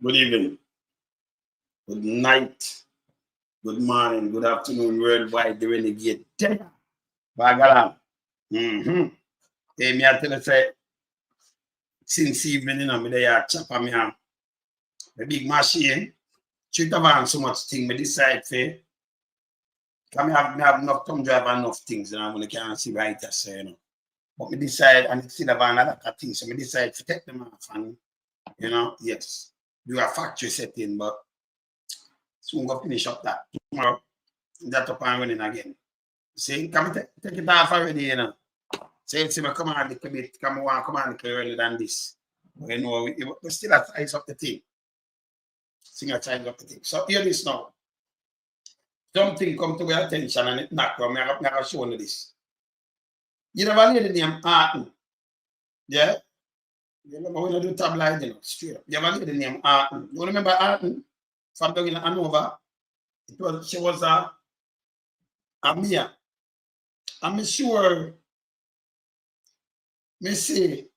Good evening, good night, good morning, good afternoon, worldwide, the renegade. Bagalam. Hey, me I tell you, say, since evening, you know, me there chopper me a big machine. Should have so much thing, me decide for. Come have enough time drive and enough things, and I'm gonna can't see right as you know. But me decide and it's still have another thing, so me decide to take them off and you know, yes, do a factory setting, but soon go finish up that tomorrow. That up and running again. See, come take it off already, you know. Say it's me come on a little bit, come on a little earlier than this. But you know, we still have size up the thing. Sing a size up the thing. So hear this now. Something come to your attention and it knock from me. I have shown you this. You know a lady named Arton. Yeah? You remember when I do tabloid, you know, straight up. You have a lady named Arton. You remember Arton? From down in Hanover. She was a Mia. I'm sure me see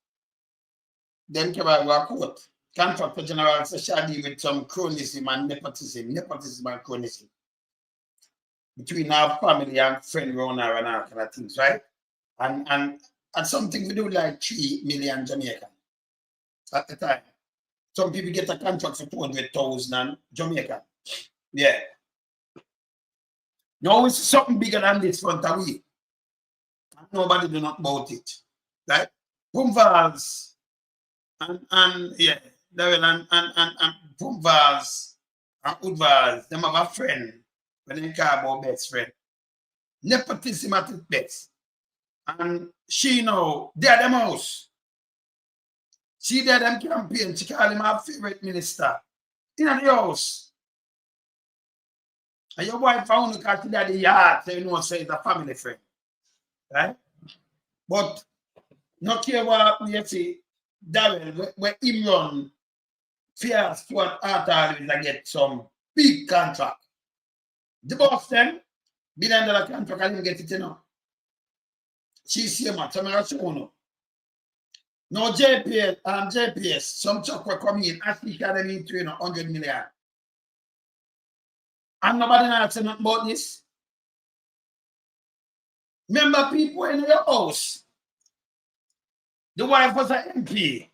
them came out of court. Contractor General said she with some cronyism and nepotism and cronyism between our family and friend around her and all kind of things, right? And something we do like 3 million Jamaican at the time. Some people get a contract for 200,000 Jamaican. Yeah. Now it's something bigger than this front of we. Nobody do not about it. Right? Pumvals and yeah, Daryl and Pumvals and Udvals, them have a friend when they call about best friend. Nepotism at its best. And she know they're them house. She did them campaign, she call him her favorite minister. In the house. And your wife found the cat at the yard, so you know say it's a family friend. Right? But not care what you see, Daryl, where him run, fears what Arthur will get some big contract. The boss then, $1 billion contract, I didn't get it, you know. She's here, man, so I'm show you. No JPS, some chuck were coming in, Ashley Academy to 100 million. And nobody knows nothing about this. Remember people in your house. The wife was an MP.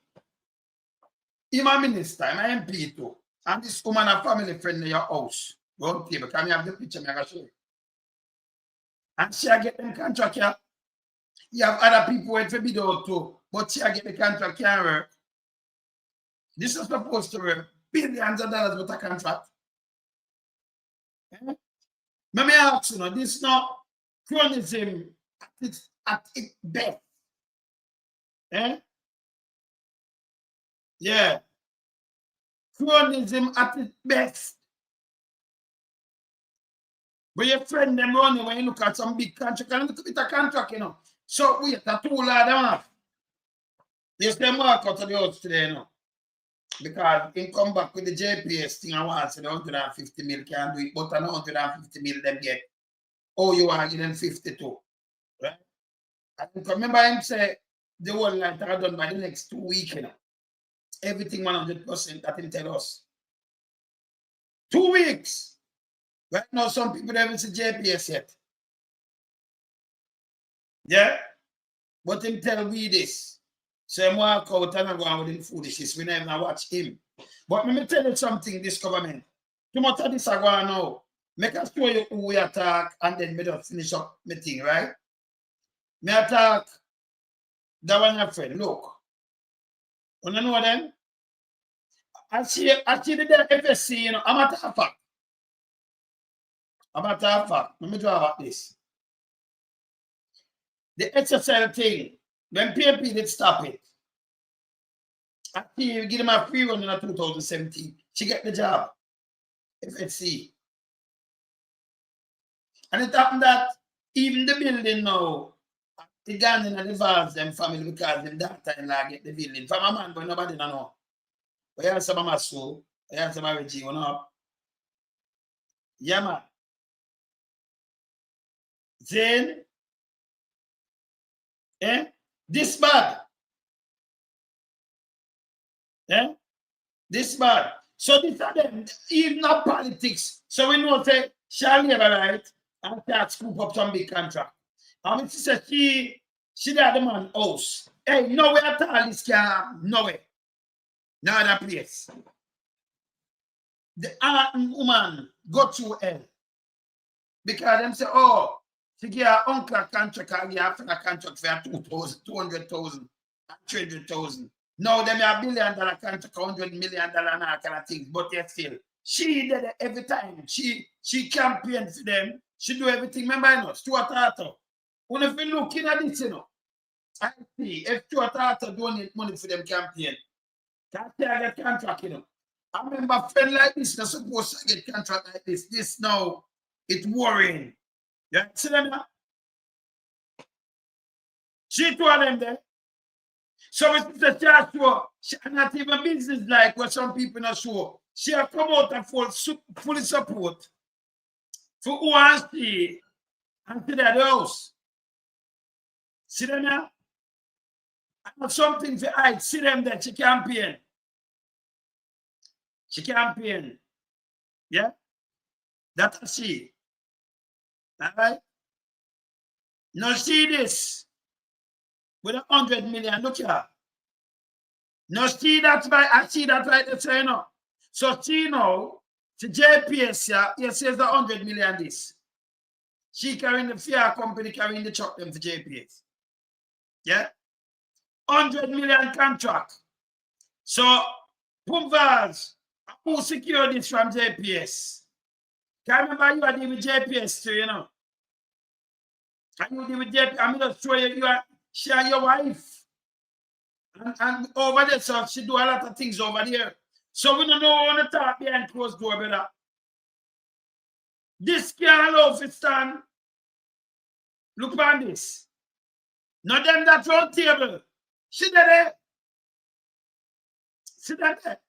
I'm a minister, I'm an MP too. And this woman a family friend in your house. Round table, can you have the picture? I'm show you. And she get them contract here. You have other people wait for bid out too, but she get the contract can't work. This is supposed to work. Billions of dollars with a contract. Let me ask you, this is not cronyism at its best. Yeah. Cronyism at its best. But your friend them running when you look at some big contract, and look at the contract, you know. So wait, the two lad enough. Yes, they mark out of the house today, you know. Because he come back with the Jps thing, I want to say the 150 mil can do it, but an 150 mil them get. Oh, you are getting 52. Right? And remember him say the whole night are done by the next 2 weeks, you know. Everything 100% that he tell us. 2 weeks. Right now, some people haven't seen JPS yet. Yeah? But him tell me this. So I walk out and I go on with him foolishness. We never watch him. But let me tell you something, this government. Too much of this I go on now. Make us show you who we attack and then me just finish up my thing, right? Me attack that one your friend. Look. You know them? I see the FSC, you know, I'm a fact. Let me draw about this. The HSL thing, when PMP did stop it, I give them a free run in 2017. She get the job. FSC. And it happened that even the building now, the Ghanaian and the Vals, them family, because them daughter-in-law get the building. From a man, but nobody know. But you have some of my soul, you have some of Reggie, you know. Yeah, man. Then, this bad. This bad. So these are them, even not politics. So we know say she'll never right and start scoop up some big contract. And she said she did the man house. Hey, nowhere at all this can happen. Nowhere. No other place. The art woman go through hell. Because them say, oh, she give her uncle a contract and give her friend a contract for 200,000, 200,000, 300,000. Now them have $1 billion contract, $100 million and all kind of things. But yet still, she did it every time. She campaigned for them. She do everything. Remember, you know, Stuart Arthur. When if you look in at this, you know, I see if Stuart Arthur donate money for them campaign, can't say I get contract, you know. I remember a friend like this, not supposed to get contract like this. This now, it's worrying. You see them now? She told them there. So it's a chance to she not even business like what some people not sure. She have come out and fully support for who and she and to their house. See them now? I have something for I see them that she campaign. She campaign. Yeah? That's she. All right? Now see this. With 100 million, look here. Now see that right, I see that right, that's you know. So see now, the JPS, yeah, he says the 100 million this. She carrying the fear company, carrying the truck them for JPS. Yeah? 100 million contract. So, Pumvaz, who secure this from JPS? Can remember you are dealing with JPS too, you know. And you deal with JPS, I'm just show you are share your wife. And over there, so she do a lot of things over there. So we don't know on the top behind closed door, brother. This can't allow to stand. Look on this. Not them that round table. See that there? See that there?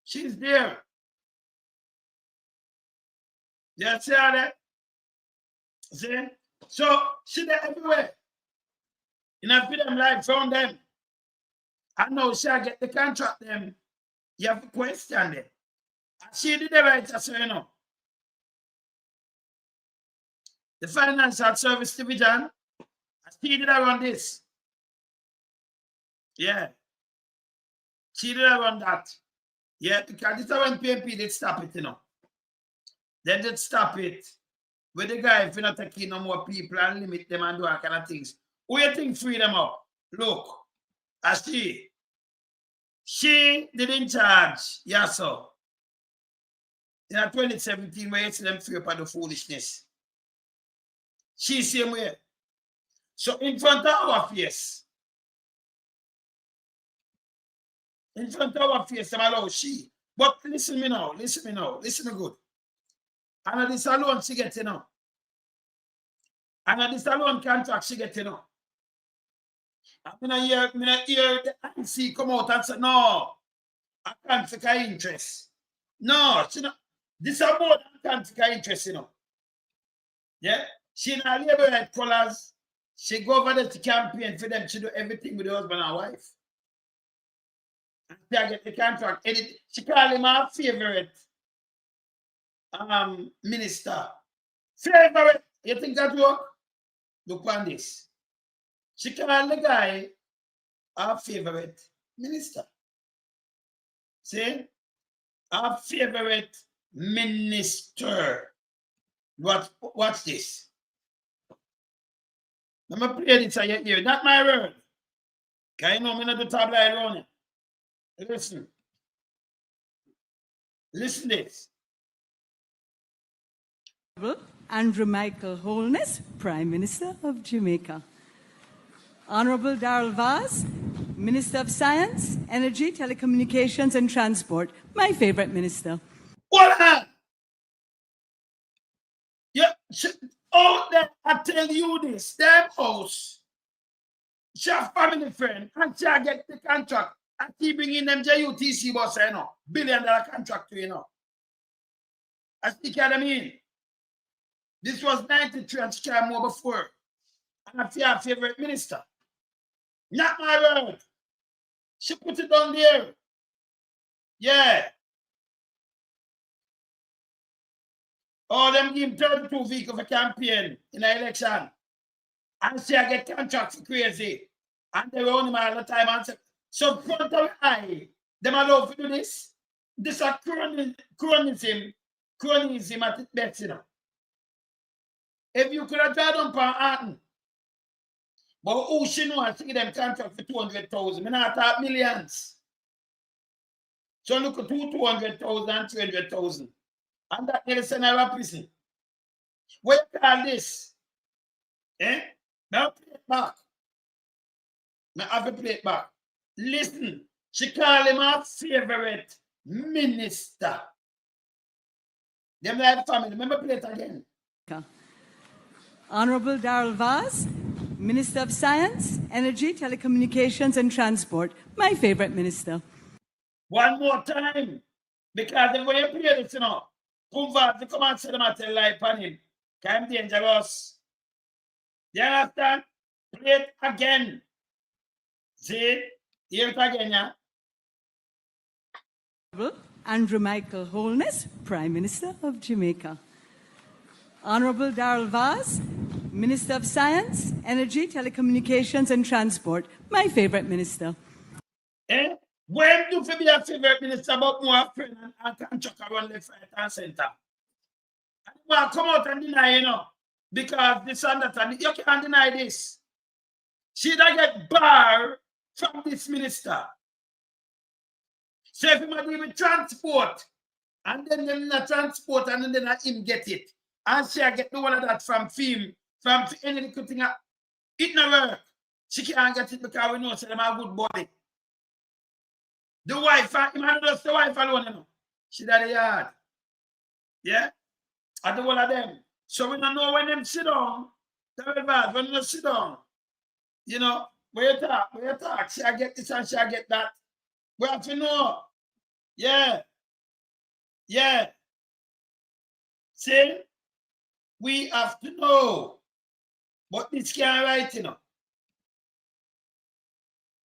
She's there. You see her there? See? So she there everywhere. You know, them life from them. I know she get the contract them. You have to question them. She did the right, so you know. The financial service division, she did around this. Yeah. She did around that. Yeah, because this is when PMP did stop it, you know. They did stop it. With the guy, if you're not taking no more people and limit them and do all kind of things. Who you think free them up? Look, I see. She didn't charge, yes, sir. In 2017, where you see them free up on the foolishness. She same way. So in front of our face, them allow she. But listen me now, listen me good. And at this alone she get, you know. And at this alone contract she get, you know. I'm gonna hear the IC come out and say, no, I can't take her interest. No, she not. This is more than can't take her interest, you know. Yeah? She not labor right colors. She go over there to campaign for them to do everything with the husband and wife. And she get the contract. She call him her favorite minister. Favorite. You think that work? Look on this. She call the guy our favorite minister. See? Our favorite minister. Watch this. I'm going to play this at your ear. Not my word. Because you know I'm not the tabloid running. Listen. Listen this. Andrew Michael Holness, Prime Minister of Jamaica. Honorable Daryl Vaz, Minister of Science, Energy, Telecommunications and Transport. My favorite minister. Hold on. Yeah, out there, I tell you this, them house, she a family friend, and she get the contract, and she bring in them JUTC boss, you know, $1 billion contract, you know. I speak what I mean. This was 93 and she came more before. And I feel her favorite minister. Not my word. She put it down there. Yeah. All them give 32 vehicles for campaign in the election. And say I get contracts for crazy. And they run him all the time and say, so front of eye, them allow to do this. This is cronyism at its best, you know. If you could have tried on for Arton, but who she know I see them contract for 200,000. I not talk millions. So look at 200,000 and 300,000. And that nearly send her a prison. What you call this? Eh? Now play it back. Now have to play it back. Listen, she call him her favorite minister. Them like family. Remember play it again. Honorable Daryl Vaz, Minister of Science, Energy, Telecommunications and Transport. My favorite minister. One more time. Because the way you play this, you know, Kumva, to come and say them at the live on him. I'm dangerous. You understand? Play it again. See? Hear it again, yeah? Andrew Michael Holness, Prime Minister of Jamaica. Honorable Daryl Vaz, Minister of Science, Energy, Telecommunications and Transport. My favorite minister. Eh? When do you be a favorite minister about more friend and can chuck around left, right, and center? Well, come out and deny, you know, because this and that, and you can't deny this. She don't get barred from this minister. So if you might even transport, and then the transport, and then him get it. And she get the one of that from film, from any little thing. It never work. She can't get it because we know she have a good body. The wife, him and just the wife alone, you know. She got the yard. Yeah? At the one of them. So we don't know when them sit down. When you sit down, you know, where you talk, she get this and she get that. We have to know. Yeah. Yeah. See? We have to know. But this can't write, you know.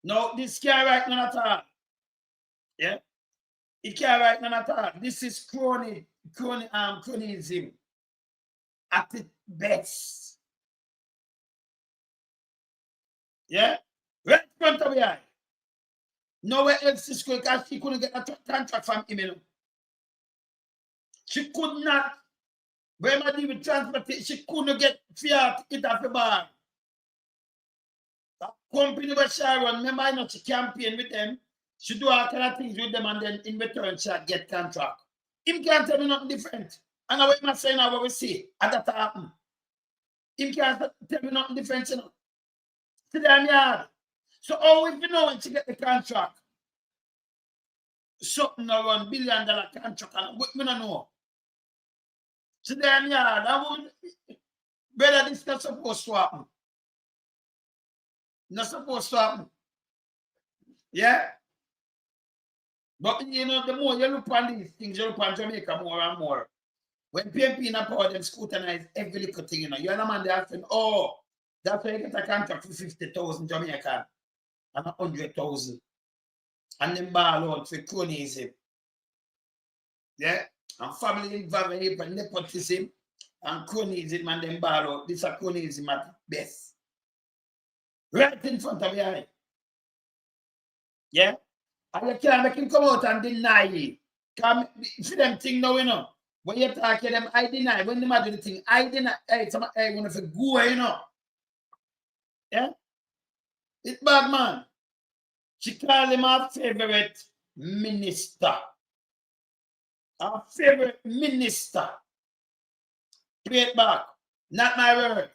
No, this can't write none at all. Yeah? It can't write none at all. This is cronyism at its best. Yeah? Right in front of your eye. Nowhere else is good because she couldn't get a contract from him. You know? She could not. When I deal with transportation, she couldn't get Fiat it off the bar. The company where she run, remember I know she campaign with them. She do all kind of things with them and then in return she get contract. Him can't tell me nothing different. And what I'm saying now what we see, and that happen. Him can't tell me nothing different, you know. To them yard. So how if you know when she get the contract? Something around $1 billion contract and we don't know. To them yard, I would brother, this not supposed to happen. Not supposed to happen. Yeah? But you know, the more you look on these things, you look on Jamaica more and more. When PMP in a power, them scrutinize every little thing, you know. You and a man, they are saying, oh, that's why you get a contract for 50,000 Jamaican and 100,000. And then ball out for cronyism. Yeah? And family involvement and nepotism and cronyism and then ball out. This is cronyism at best. Right in front of your eye. Yeah? And you can't make him come out and deny it. See them thing now, you know. When you talk to them, I deny. When they do the thing, I deny. Hey, some I want to go, you know. Yeah? It's bad, man. She called him her favorite minister. Her favorite minister. Play it back. Not my word.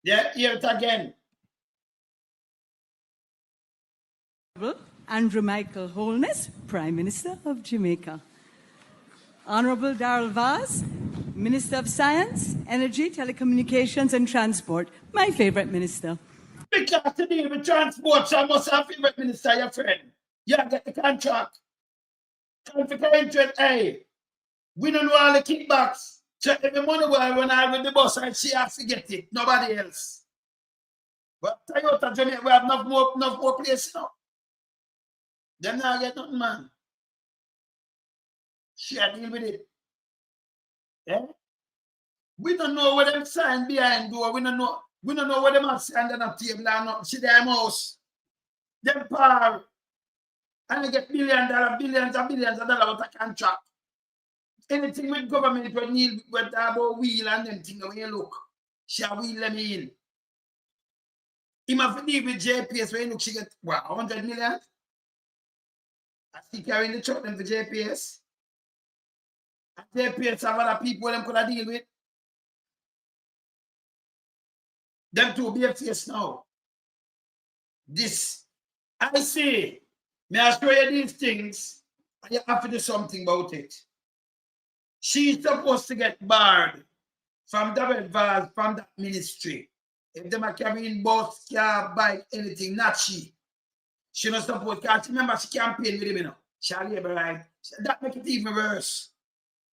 Yeah, hear it again. Andrew Michael Holness, Prime Minister of Jamaica. Honorable Daryl Vaz, Minister of Science, Energy, Telecommunications and Transport. My favorite minister. Because to deal with transport, so I must have favorite minister, your friend. You get the contract. Confidential, hey. We don't know all the kickbacks. So every money will run out with the bus and she has to get it. Nobody else. But Toyota Jamaica, we have enough more place now. Them not get nothing, man. She deal with it. Yeah? We don't know what them sign behind door. We don't know what them have signed on the table or not. See their house. Them power. And they get billions and billions of dollars with a contract. Anything with government will need with about wheel and them things when you look. She a wheel them in. Him have to deal with Jps when you look, she get what, 100 million? I think carrying the truck them for Jps. And Jps have other people them could have deal with. Them two be a face now. This, I say, may I show you these things, and you have to do something about it. She's supposed to get barred from Daryl from that ministry. If them are carrying bus, car, bike, anything, not she. She not supposed to, remember she campaigned with him, you know. She a labor right. That make it even worse.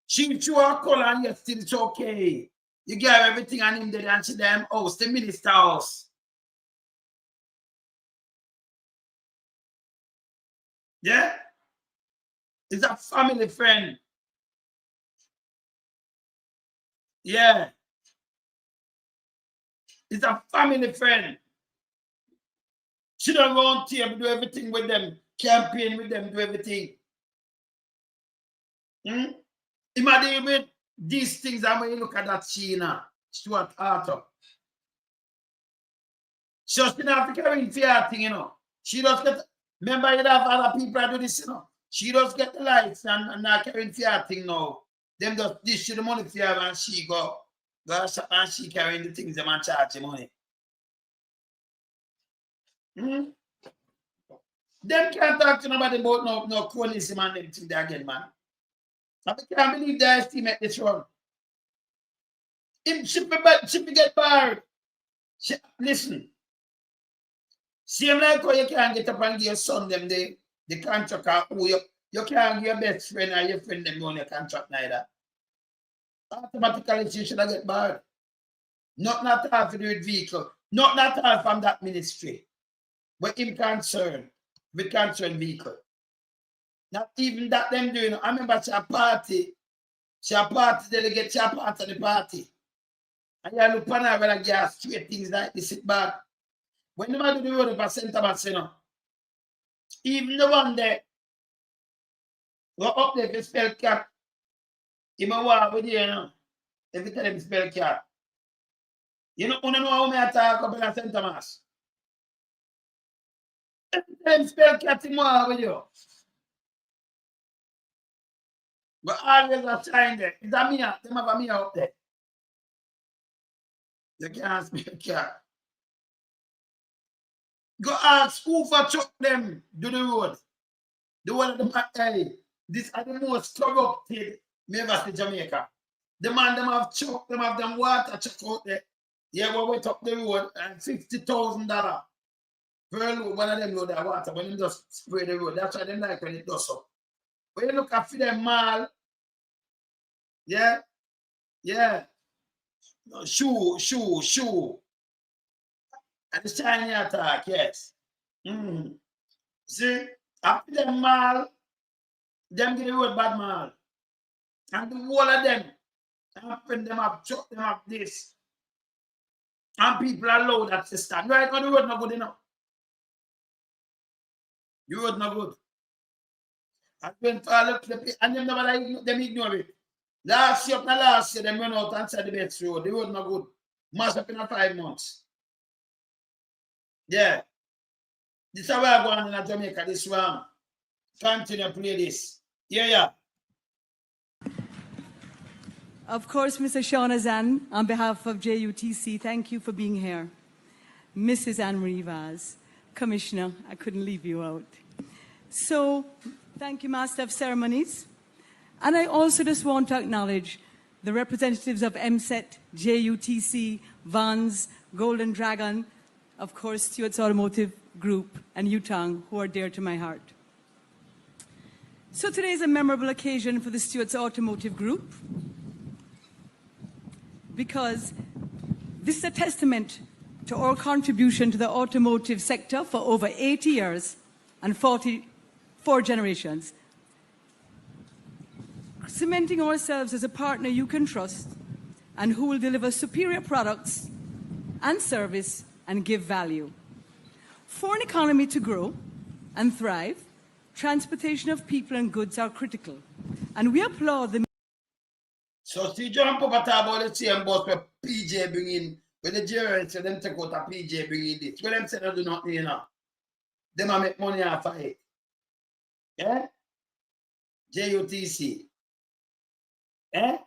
She threw her color and yet still it's okay. You give everything on him there and she them house, the minister house. Yeah? It's a family friend. Yeah. It's a family friend. She don't go on table, do everything with them, campaign with them, do everything. Imagine with these things, and when you look at that Sheena, Stuart Arthur. She just didn't have to carry in fear thing, you know. She just get, remember you have other people do this, you know. She just get the lights and not carrying fear thing now. Them just dish you the money for her and she go and she carrying the things them and charge the money. Them can't talk to nobody about no cronyism and them things there again, man. I can't believe they estimate this wrong. She get barred. Listen. Same like how you can't get up and give your son them the contract or you can't give your best friend or your friend them on your contract neither. Automatically she should have get barred. Not half to do with vehicle. Not half from that ministry. But him concerned with concerned vehicle. Not even that them doing. I remember she a party delegate, she a part of the party. And you look on her when I get straight things like this, it bad. When the man do the road for Center Mass, you know, even the one there, go up there if you spell cat, he may walk with you, you know, if you tell him spell cat. You know how I talk about Center Mass. If you tell him spell cat, he may walk with you. But always a sign there. It's a Mia. Them have a Mia up there. You can't spell cat. Go ask who for chuck them do the road. The one of them, hey, these are the most corrupted members in Jamaica. The man them have chuck, them have them water chuck out there. Yeah, we went up the road and $50,000 per load. One of them load that water when them just spray the road. That's why they like when it does so. When you look at them mall, yeah. No, shoe. And the shiny attack, yes. See, after them mall, them get the road bad mall. And the whole of them, after them have chuck them up this. And people are low that system. Right now the road not good enough. The road not good. And when fall up and them never like them ignore it. Last year, them run out and said the best road. The road not good. Mass up in 5 months. Yeah. This is how we're going in Jamaica, this one. Continue to play this. Yeah. Of course, Mr. Shaunazan, on behalf of JUTC, thank you for being here. Mrs. Anne-Marie Vaz, Commissioner, I couldn't leave you out. So, thank you, Master of Ceremonies. And I also just want to acknowledge the representatives of MSET, JUTC, Vans, Golden Dragon, of course, Stewart's Automotive Group, and Yutong, who are dear to my heart. So today is a memorable occasion for the Stewart's Automotive Group because this is a testament to our contribution to the automotive sector for over 80 years and 44 generations. cementing ourselves as a partner you can trust and who will deliver superior products and service and give value. For an economy to grow and thrive, transportation of people and goods are critical. And we applaud the... So see John Papa talk about the same bus where PJ bring in, when the Nigerians say them take out a PJ bring in this. When them say they do nothing, you know. Them a make money off of it. Yeah? JUTC. Eh?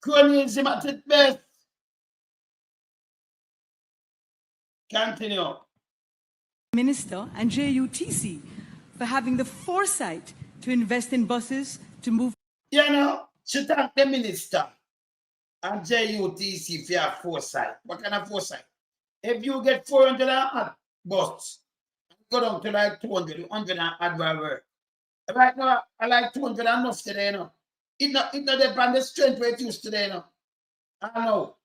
Cronyism at its best. Continue. Minister and JUTC for having the foresight to invest in buses to move... You know, she thank the minister and JUTC for your foresight. What kind of foresight? If you get 400 and buses, go down to like 200, 100 and add work. Right now, I like 200 and enough today, you know. It not depend on the strength where it used today, you know. I know.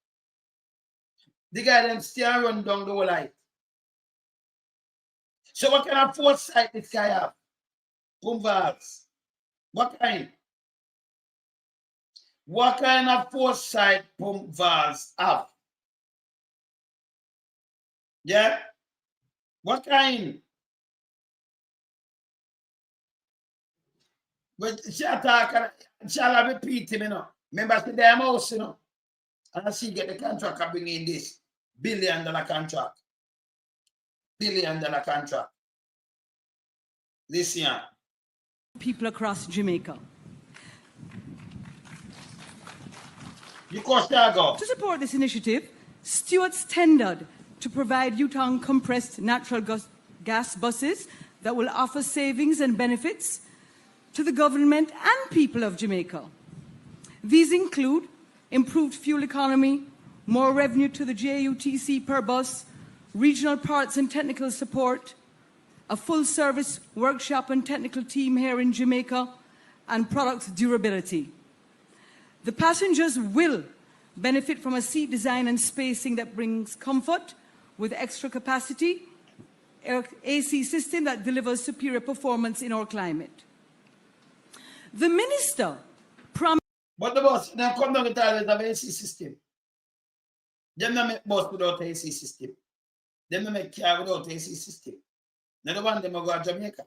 The guy them still run down the whole light. So what kind of foresight this guy have? Boomvals. What kind? What kind of foresight Boomvals have? Yeah? What kind? But shall repeat him, you know. Remember the damn house, you know. And I see get the contract I bring in this $1 billion contract. $1 billion contract. Listen. People across Jamaica. You go. To support this initiative, stewards tendered to provide Utong compressed natural gas buses that will offer savings and benefits to the government and people of Jamaica. These include improved fuel economy, more revenue to the JUTC per bus, regional parts and technical support, a full-service workshop and technical team here in Jamaica, and product durability. The passengers will benefit from a seat design and spacing that brings comfort with extra capacity, AC system that delivers superior performance in our climate. The minister promised... But the bus, now come down the toilet of AC system. Them not make bus without AC system. Them not make car without AC system. Now the one them go to Jamaica.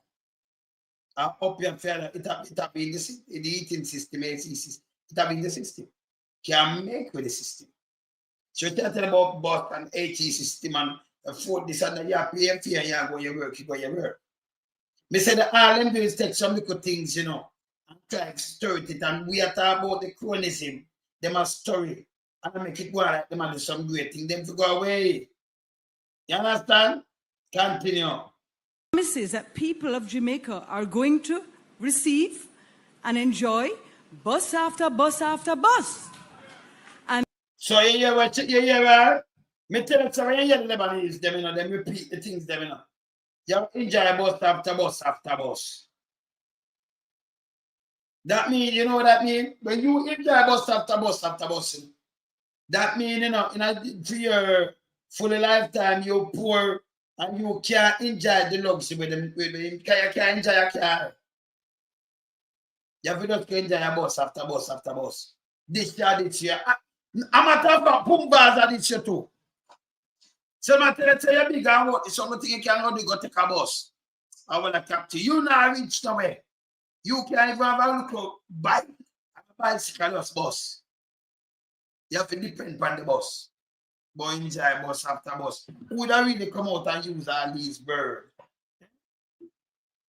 Up here further, it have been the heating system, AC system. It have been the system. Can make with the system. So you tell about bus and AC system and afford this and that, you pay fee and you go your work, you go your work. Me say that all them do is take some little things, you know, and try to stir it, and we are talking about the cronyism. They must stir it and make it go like them and do some great thing. Them to go away. You understand? Continue. Promises that people of Jamaica are going to receive and enjoy bus after bus after bus. And so you hear what you hear? Me tell you, so when you hear the Lebanese, them, you know, them repeat the things, them, you know. You enjoy bus after bus after bus. That means, you know what that means? When you enjoy bus after bus after bus, that means, you know, for your full lifetime, you're poor and you can't enjoy the luxury with them. You can't enjoy your car. You have to just enjoy a bus after bus after bus. This year. I'm a talk about Pumbas this year too. So I tell you, you're big and what? Something you can't only go take a bus. I want to capture you now reach somewhere. You can't even have a little bike, a bicycle bus. You have to depend on the bus. But enjoy bus after bus. Who would I really come out and use all these birds?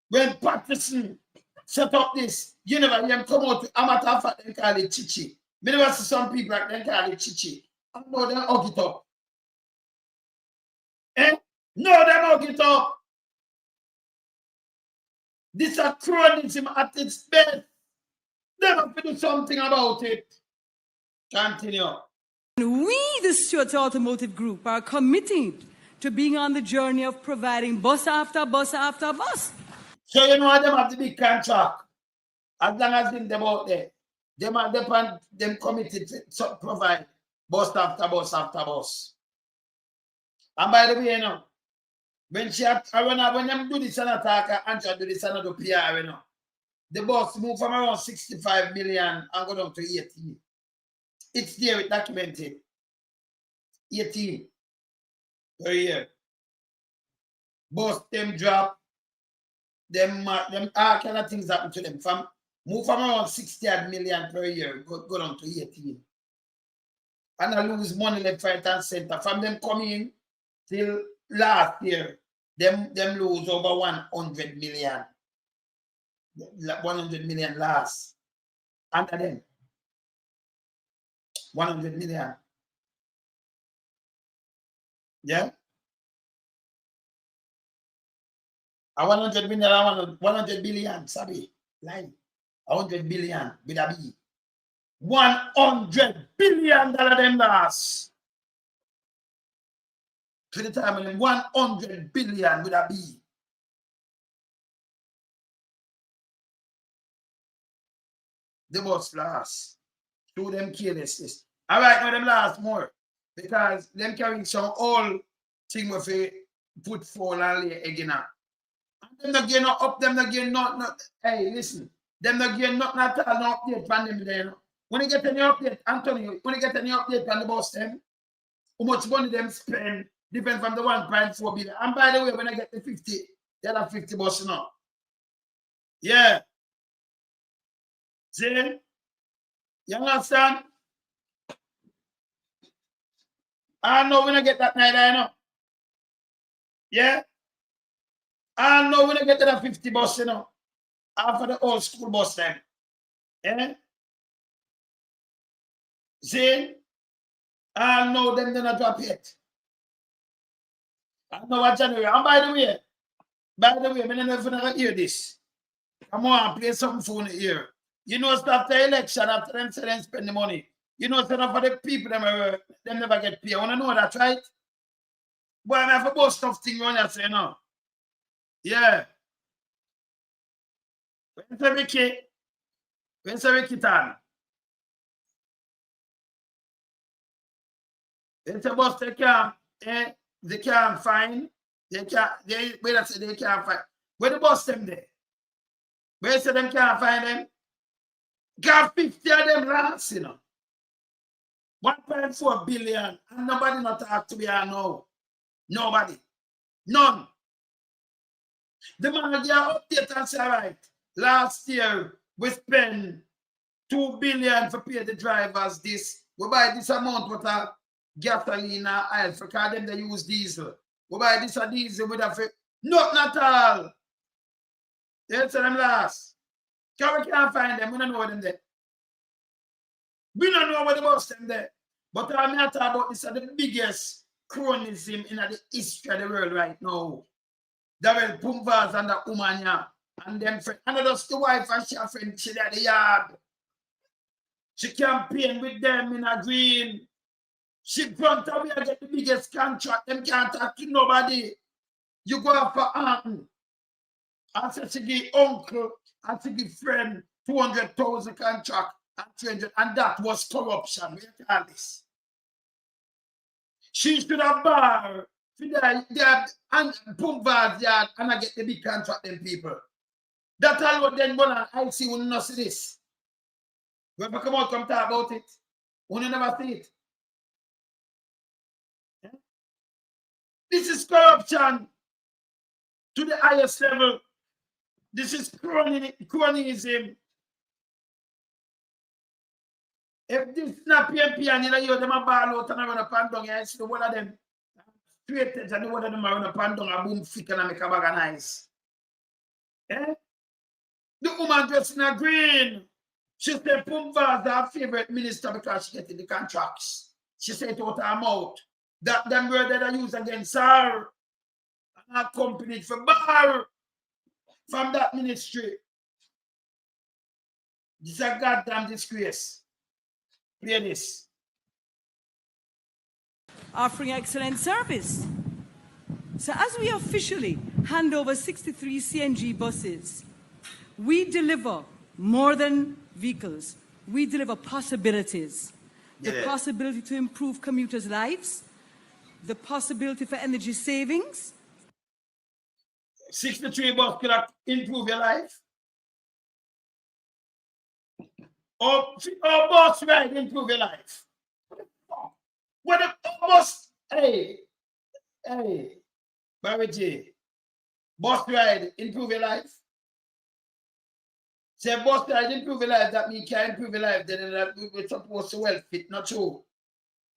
When Patterson set up this, you never hear him come out with amateur fat, they call it chichi. Me never see some people like they call it chichi. I know they hug it up. Eh? No, they hug it up. This is a cronyism at its best. They have to do something about it. Continue. we, the Stewards Automotive Group, are committed to being on the journey of providing bus after bus after bus. So you know them have the big contract. As long as them out there, them committed to provide bus after bus after bus. And by the way, you know, when them do this and attack and do this and do PR, you know, The bus moved from around 65 million and go down to 18. It's there, it's documented. 18 per year. Bus them drop, them all kind of things happen to them. Move from around 60 million per year, go down to 18. And I lose money left, right, and center. From them coming till last year, them lose over 100 million. 100 million last. Under them. 100 million. Yeah? A 100 million, 100 billion, sorry. Line. 100 billion with a B. $100 billion them last. To the time when 100 billion with a B. They must last. Through them carelessness. All right, now them last more. Because them carrying some old thing with a put fall and lay again. And them not getting up, them not getting not. Hey, listen. Them not getting nothing at all, no update from them there. When you get any update, Anthony, when you get any update on the bus them, how much money them spend depends from the 1.4 billion. And by the way, when I get the 50, they'll have 50 buses now. Yeah. See? You understand? I know when I get that night, I know. Yeah? I know when I get to that 50 bus, you know. After the old school bus then. Yeah? See? I know them not drop yet. I know what January. And by the way, I never hear this. Come on, play something for the ear. You know, after the election, after them say them spend the money. You know, for the people, them never get paid. I want to know that, right? But I have a boss stuff thing on you say no. Yeah. When's the Ricky time? It's a boss they can't find. They can't find. Where the boss them there? Where say them can't find them? Got 50 of them last, you know. 1.4 billion. And nobody not talk to me now. Nobody. None. The manager update and say, all right, last year we spent 2 billion for pay the drivers this. We buy this amount with a gasoline and oil for them they use diesel. We buy this a diesel with a not all. They say them last. Because we can't find them. We don't know them there. We don't know what the boss them there. But I'm not talking about this is the biggest cronyism in the history of the world right now. Daryl Pumbas and the Umanya and them friends. And that's the wife and she friend, she at the yard. She campaign with them in a green. She front away and get the biggest contract. Them can't talk to nobody. You go up for aunt. And say she give uncle and she give friend 200,000 contract and 300. And that was corruption. We call this. She should have bar for their and pump bars yard and I get the big contract them people. That all what then gonna I see when you not see this. When we come out come talk about it, when you never see it. Yeah? This is corruption to the highest level. This is cronyism. If this not PMP and you know them a ball out and I run a pan down, you see the one of them straight edge and the one of them run a pan down and boom thick and make a bag of nice. Eh? The woman dressed in a green. She said Pumba is her favorite minister because she getting the contracts. She said it out her mouth. That them word that I use against her. And accompanied for bar from that ministry. This is a goddamn disgrace. Play this. Offering excellent service. So as we officially hand over 63 CNG buses, we deliver more than vehicles. We deliver possibilities. The possibility to improve commuters' lives, the possibility for energy savings. 63 bucks could improve your life. Or bus ride improve your life. What the bus, hey, Barry J, bus ride improve your life? Say bus ride improve your life, that means can improve your life, then that we're supposed to well fit, not true.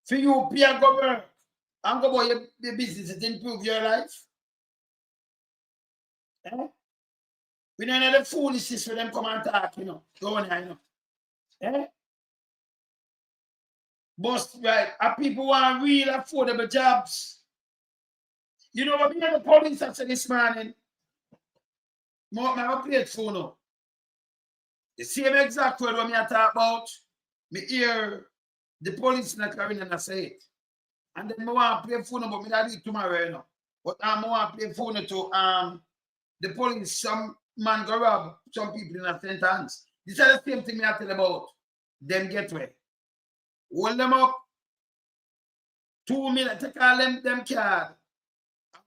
For you, pay and go work, and go about your business, it improve your life. Eh? We don't know the foolishness for them come and talk, you know. Go on, you know. Eh? Bus ride, and people want real affordable jobs. You know what me and the police have said this morning? I play it for now. The same exact word when I talk about, me hear the police in the Caribbean and I say it. And then I want to play phone, but me not do it tomorrow, you know. But I want to play phone to the police, some man go rob some people in a sentence. This is the same thing I tell about them get away. Hold them up. 2 million, take all them card.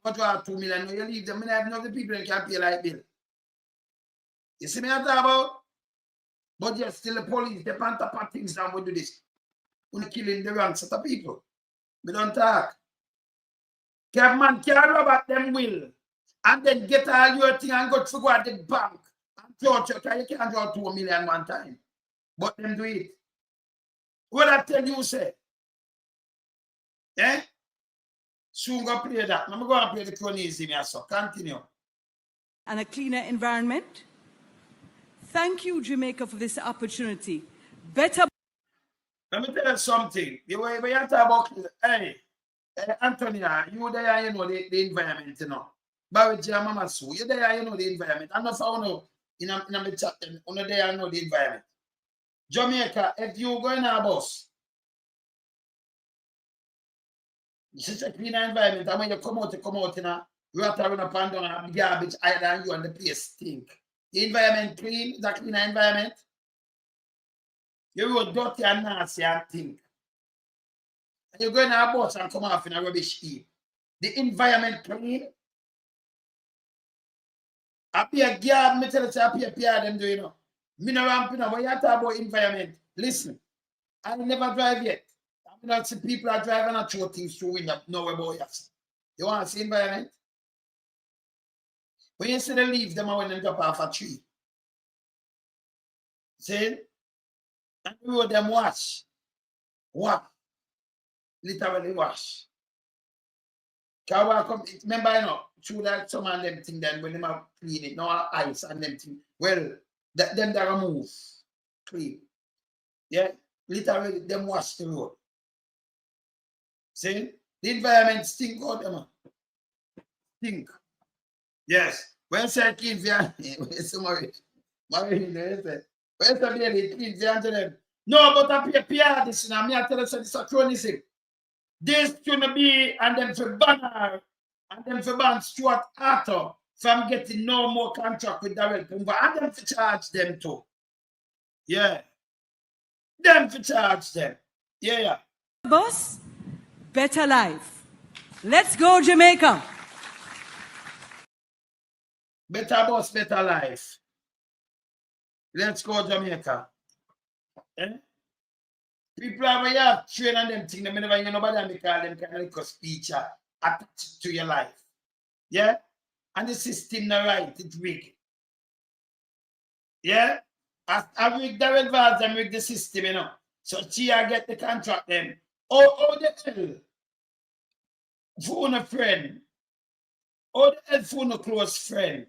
I draw 2 million. No, you leave them. I have none of the people that can pay like bill. You see me I talk about? But yes, still the police, they can't tap things down we do this. We're killing the wrong set of people. We don't talk. Man can't rob at them will. And then get all your thing and go to at the bank and draw you can't draw 2 million one time. But them do it. What I tell you, say? Eh? Soon go play that. I'm going to play the Cronyism, so continue. And a cleaner environment. Thank you, Jamaica, for this opportunity. Better. Let me tell you something. The way you talk about, hey, Antonia, you there, you know the environment, you know. Barry J. Mama Sue, you there, you know the environment. I'm not found in a chat, you there, you know the environment. Jamaica, if you go in a bus, this is a clean environment, and when you come out, you know, you have to run up and down and garbage higher than you and the place stink. The environment clean, is a clean environment. You road dirty and nasty and think. And you go in a bus and come off in a rubbish heap. The environment clean. I pay a gab, me tell you, I pay a PR them do, you know. Me no ramping up, when you talk about environment, listen, I never drive yet. I mean, I see people are driving and throw things through window, know about you. You want to see environment? When you see the leaves, them are when they drop off a tree. See? And we will them wash. What? Literally wash. Remember, you know, through that some of them thing then when they are clean it, no ice and them thing. Well, them that remove clean. Yeah, literally them wash the road. See? The environment stink out them. Stink. Yes. When say clean for when somebody clean for them. No, but I pay this now. Me I tell you this is Cronyism. This shouldn't be and then for banner and then for ban Stuart Arthur from getting no more contract with Daryl Pumba and then for charge them too. Yeah. Them for charge them. Yeah. Bus, better life. Let's go, Jamaica. Better bus, better life. Let's go, Jamaica. Eh? People have train on them things, never you nobody call them kind of speech attached to your life. Yeah? And the system not right, it's weak. Yeah? I rig the advance and rig the system, you know. So she get the contract them. Oh the hell. For a friend. Oh the hell for a close friend.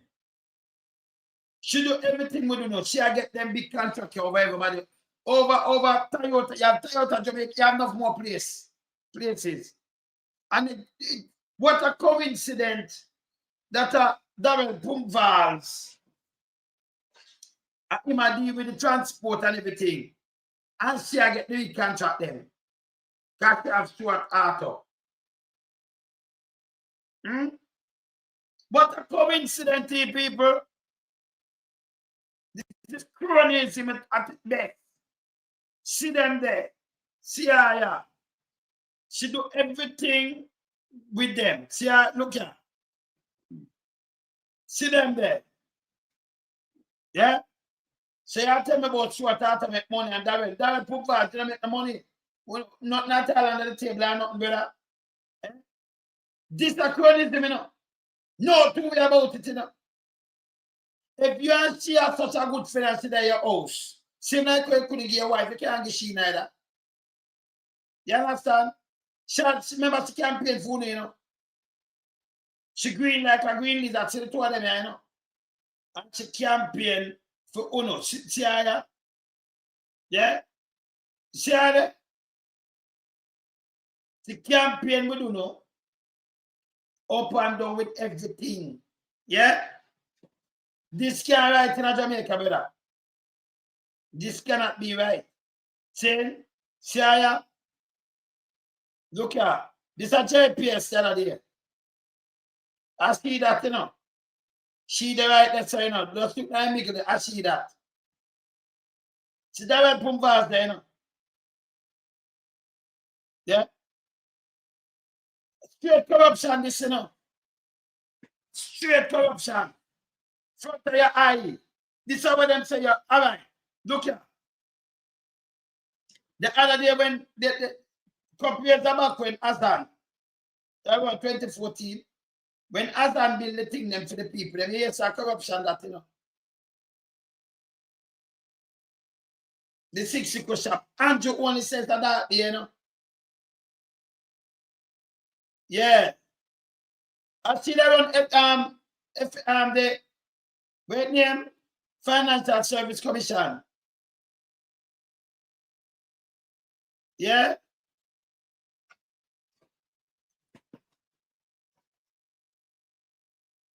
She do everything we do know. She get them big contract over everybody. Over Toyota, you have Toyota Jamaica, you have enough more places. And what a coincidence that Daryl pump valves. Him a deal with the transport and everything. And she get the big contract them. Got to have Stuart Arthur. What a coincidence, people. This is cronyism at its best. See them there. See her, yeah. She do everything with them. See her, look here. See them there. Yeah? So you tell me about short to make money and Daryl. Daryl put fast to make the money. Well, not all under the table and nothing better. Eh? This is cronyism, you know. No two way about it, you know. If you and she have such a good friend in your house, she not couldn't give your wife, you can't get she neither. You understand? She remember she campaign for you know. She green like a green lizard, she the two of them, you know. And she campaign for Uno. See her? Yeah? See her? She campaign with Uno. Up and down with everything. Yeah? This can't right in Jamaica, brother. This cannot be right. See her? Look here. This is a Jps the other day. I see that, you know. She the right that's you know. Just look at me, I see that. See that right pump fast there, you know. Yeah. Straight corruption, this, you know. Straight corruption. Front of your eye. This is what them say, all right. Look here. The other day when the couple years back when Azan, that was 2014, when Azan built the thing them for the people, them hear some corruption that, you know. The 60 shop. Andrew only says that, you know. Yeah. I see that on the wait name Financial Service Commission. Yeah.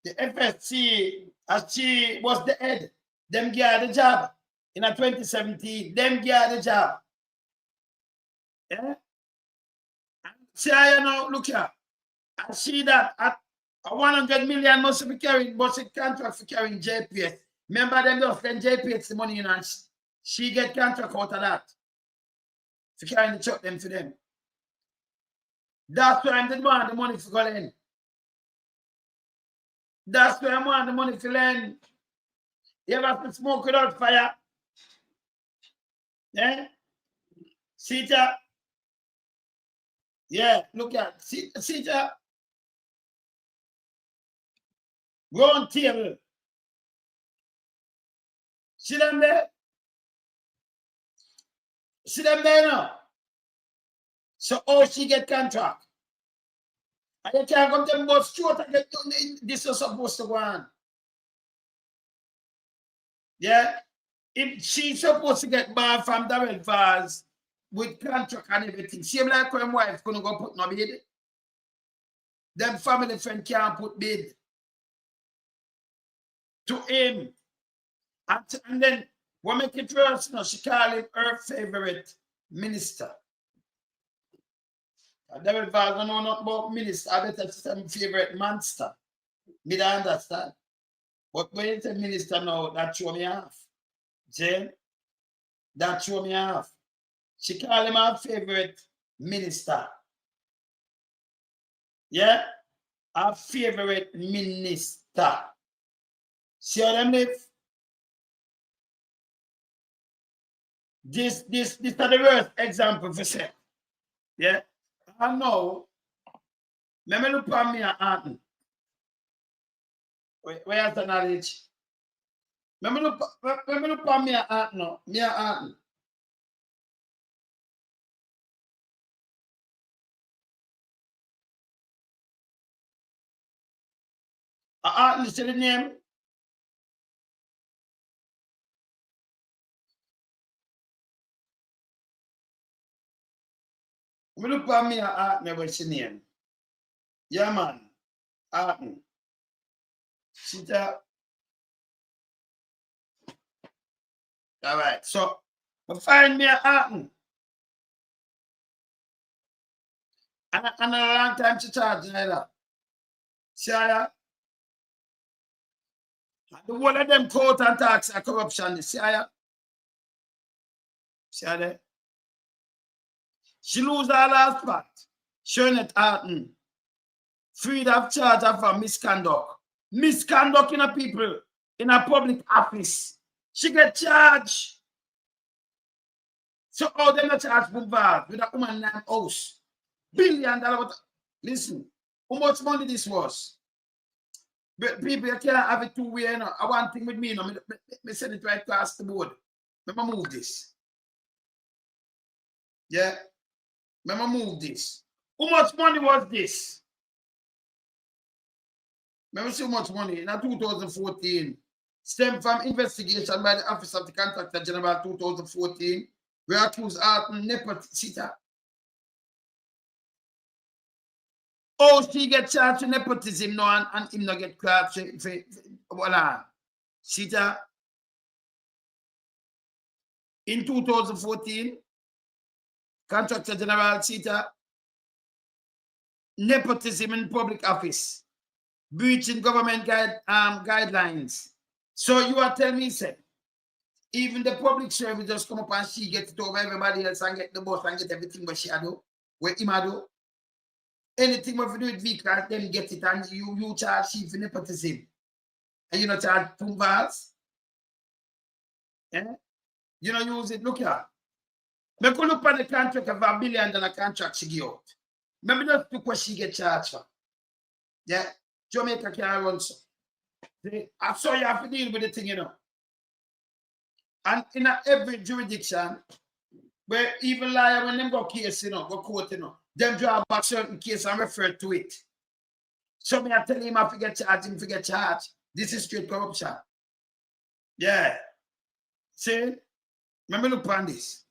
The FSC, as she was the head, them get the job in a 2017. Them get the job. Yeah. See, I know, look here. I see that at 100 million must be carrying, but she contract for carrying JPS. Remember them just then JPS the money in and she get contract out of that. For carrying the truck them for them. That's why I'm the man the money for going. That's why I want the money to learn. You ever have to smoke without fire? Yeah? See that? Yeah, look at see that? Round table. See them there? See them there now? So how she get contract? And you can't come to them about straight and get this is supposed to go on. Yeah? If she's supposed to get banned from Daryl Vaz with contract and everything, same like when wife gonna go put no bid. Them family friend can't put bid to him. And then what make it worse now, she call him her favorite minister. And Daryl Vaz don't know nothing about minister. I bet that's some favorite monster. Me don't understand. But when you say minister now, that show me off. Jane, that show me off. She call him her favorite minister. Yeah? Her favorite minister. See how them live? This is the worst example for say. Yeah? I know. Let me look at me and Anton. Where's the knowledge? Let me look at me and Anton now. Me and Anton. Anton, see the name? Me look at me and Anton, what's your name? Yeah, man. Anton. See that? All right. So, find me an Anton. And a long time to charge neither. See how? The one of them court and tax and corruption. See how? See how there? She lose her last spot. Showing it Anton. Freed of charge of misconduct. Misconduct in a people, in a public office. She get charged. So how they not charge Boulevard with a woman named house? $1 billion. Listen, how much money this was? But people you can't have it two way, you know. I want thing with me, you know. Me send it right across the board. Let me move this. Yeah. Let me move this. How much money was this? Let me see how much money. In 2014, stemmed from investigation by the Office of the Contractor General 2014, we accused Arton nepotism. Oh, she get charged with nepotism now and him not get crap for voila. Sita. In 2014, Contractor General Sita, nepotism in public office, breaching government guidelines. So you are telling me, say, even the public service just come up and she get it over everybody else and get the boss and get everything what she do, where him do. Anything what you do with vehicle, then get it and you charge she for nepotism. And you not charge Pumbas. Eh? You know use it. Look here. Me could look at the contract of $1 billion contract she give out. Maybe just look what she get charged for. Yeah. Jamaica can't run so. I saw you have to deal with the thing, you know. And in every jurisdiction, where even liar when them go case, you know, go court, you know, them draw back certain case and refer to it. So me I tell him I forget charge, him forget charge. This is straight corruption. Yeah. See? Let me look on this.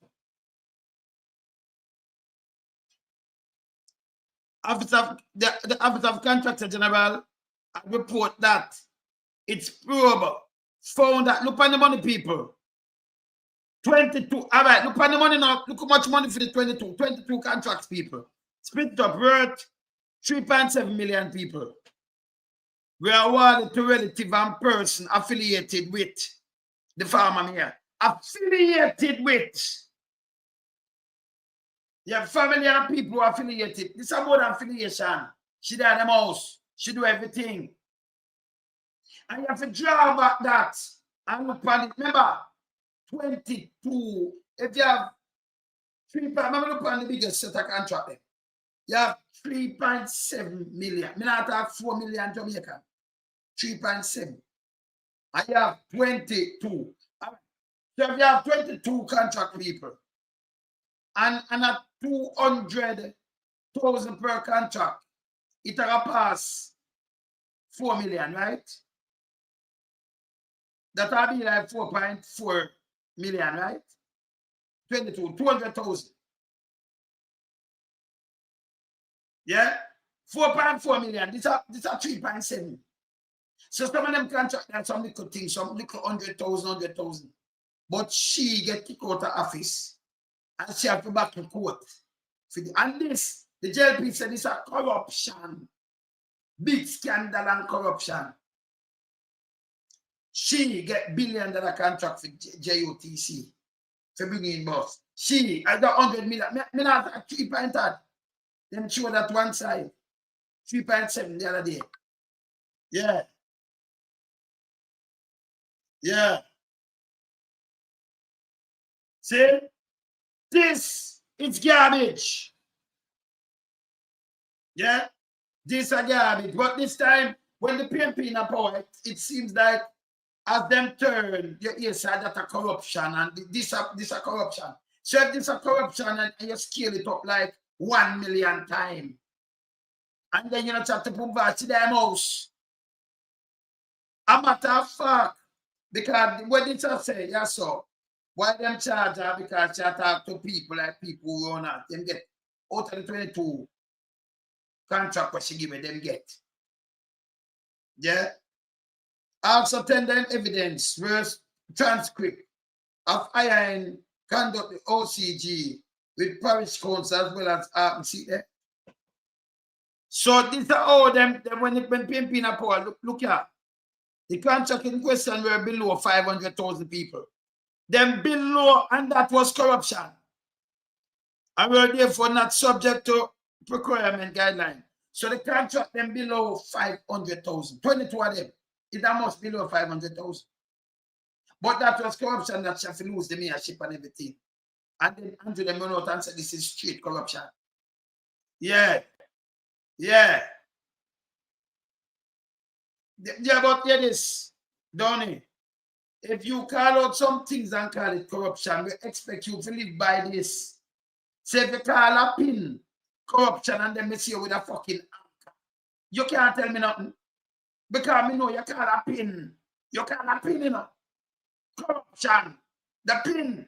The Office of Contractor General report that it's probable. Found that, look on the money, people. 22. All right, look on the money now. Look how much money for the 22. 22 contracts, people. Split up worth 3.7 million people. We are awarded to relative and person affiliated with the farmer here. Affiliated with. You have family and people affiliated. This is about affiliation. She does the house. She do everything. And you have to draw back that and look at it. Remember, 22. If you have 3, remember look at the biggest set of contract there. You have 3.7 million. Me not have 4 million Jamaican. 3.7. And you have 22. So if you have 22 contract people and at 200,000 per contract, it will pass 4 million, right? That will be like 4.4 million, right? 22, 200,000. Yeah? 4.4 million. This are 3.7. So some of them contract that some little things, some little 100,000. But she get kicked out of office and she have to back to court. And this, the JLP said this is a corruption. Big scandal and corruption. She get $1 billion contract for JUTC for bringing in boss. I got 100 million. Me not 3.3. Them show that one side. 3.7 the other day. Yeah. Yeah. See? This is garbage. Yeah? This is garbage. But this time, when the PNP in power, it seems like as them turn, you say that a corruption and this a corruption. So if this a corruption and you scale it up like 1 million times, and then you not have to put back to their house. A matter of fact, because what did I say? Yeah, so why them charge her? Because she talk to people like people who run out. Them get out of the 22 contract what she give them get. Yeah. Also tender evidence, verse transcript of IIN conduct the OCG with parish council as well as see there. So these are all them when PNP in a power, look here. The contract in question were below 500,000 people. Then below, and that was corruption. And were therefore not subject to procurement guideline. So the contract them below 500,000. 22 of them. It must below 500,000. But that was corruption that she have to lose the mayorship and everything. And then Andrew them went out and said this is straight corruption. Yeah. Yeah. Yeah, but hear this, Donnie. If you call out some things and call it corruption, we expect you to live by this. Say if you call a pin corruption and then me see you with a fucking anchor, you can't tell me nothing. Because me know you call a pin. You call a pin, you know. Corruption. The pin.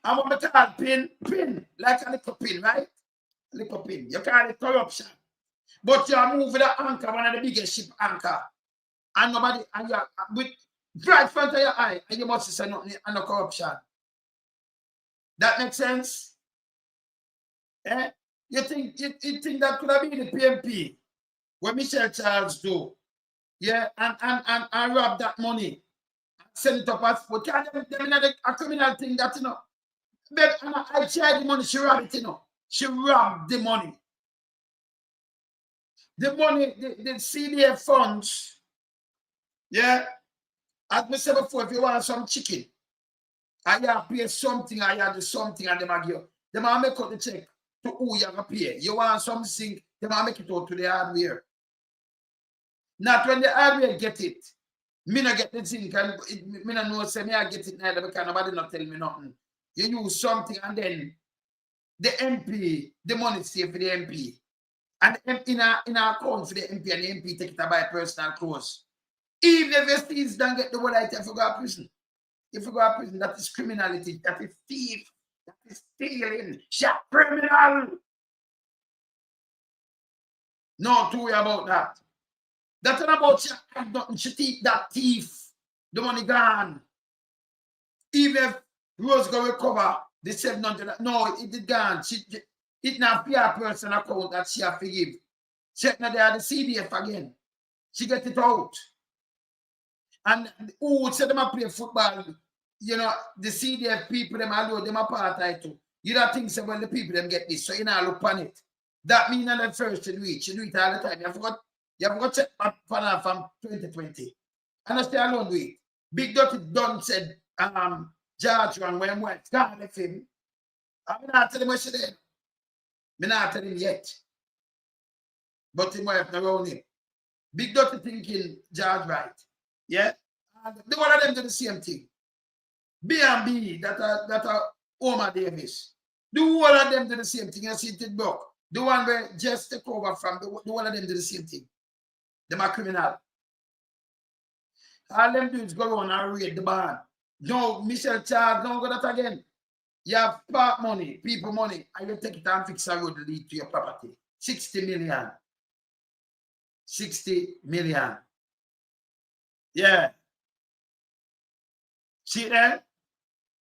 And what we call pin, like a little pin, right? A little pin. You call it corruption. But you are moving the anchor, one of the biggest ship anchor. And nobody, and you with right front of your eye, and you must say nothing and no corruption. That makes sense? Eh? You think that could have been the PMP what Michelle Charles do? Yeah, and rob that money. Send it up as but can't them a criminal thing that you know. But I share the money, she robbed it, you know. She robbed the money. The money, the CDF funds, yeah. As I said before, if you want some chicken, I have pay something, I have do something, and them give you. Them will make out the check to who you have to pay. You want something, them will make it out to the hardware. Not when the hardware get it. Me not get the thing, and me not know say me I get it neither because nobody not tell me nothing. You use something and then the MP, the money stay for the MP. And in our account for the MP and the MP take it to buy personal clothes. Even if you steal, don't get the word right, if you go to prison. If you go to prison, that is criminality, that is thief, that is stealing, she's criminal. No to worry about that. That's not about she have nothing, she take that thief, the money gone. Even if Rose go recover the 700, no, it did gone. It not pay a person account that she have to give. Check now there the CDF again. She get it out. And who would say them a play football, you know, the CDF people, them alone, them apartheid too. You don't think so when the people them get this, so you know look on it. That means that first you do it all the time. You have got check from 2020. And I stay alone with it. Big Dirty done said George Run when white can't let him. I'm not telling him what she did. I'm not telling him yet. But him wife not around him. Big Dirty thinking George right. Yeah, the one of them do the same thing. B&B that are Omar Davis. The one of them do the same thing. You see it back. The one where just take over from the one of them do the same thing. Them are criminal. All them dudes go on and raid the barn. No, Michelle Charles, don't go that again. You have park money, people money, and you take it and fix a road lead to your property. 60 million. 60 million. Yeah. See there?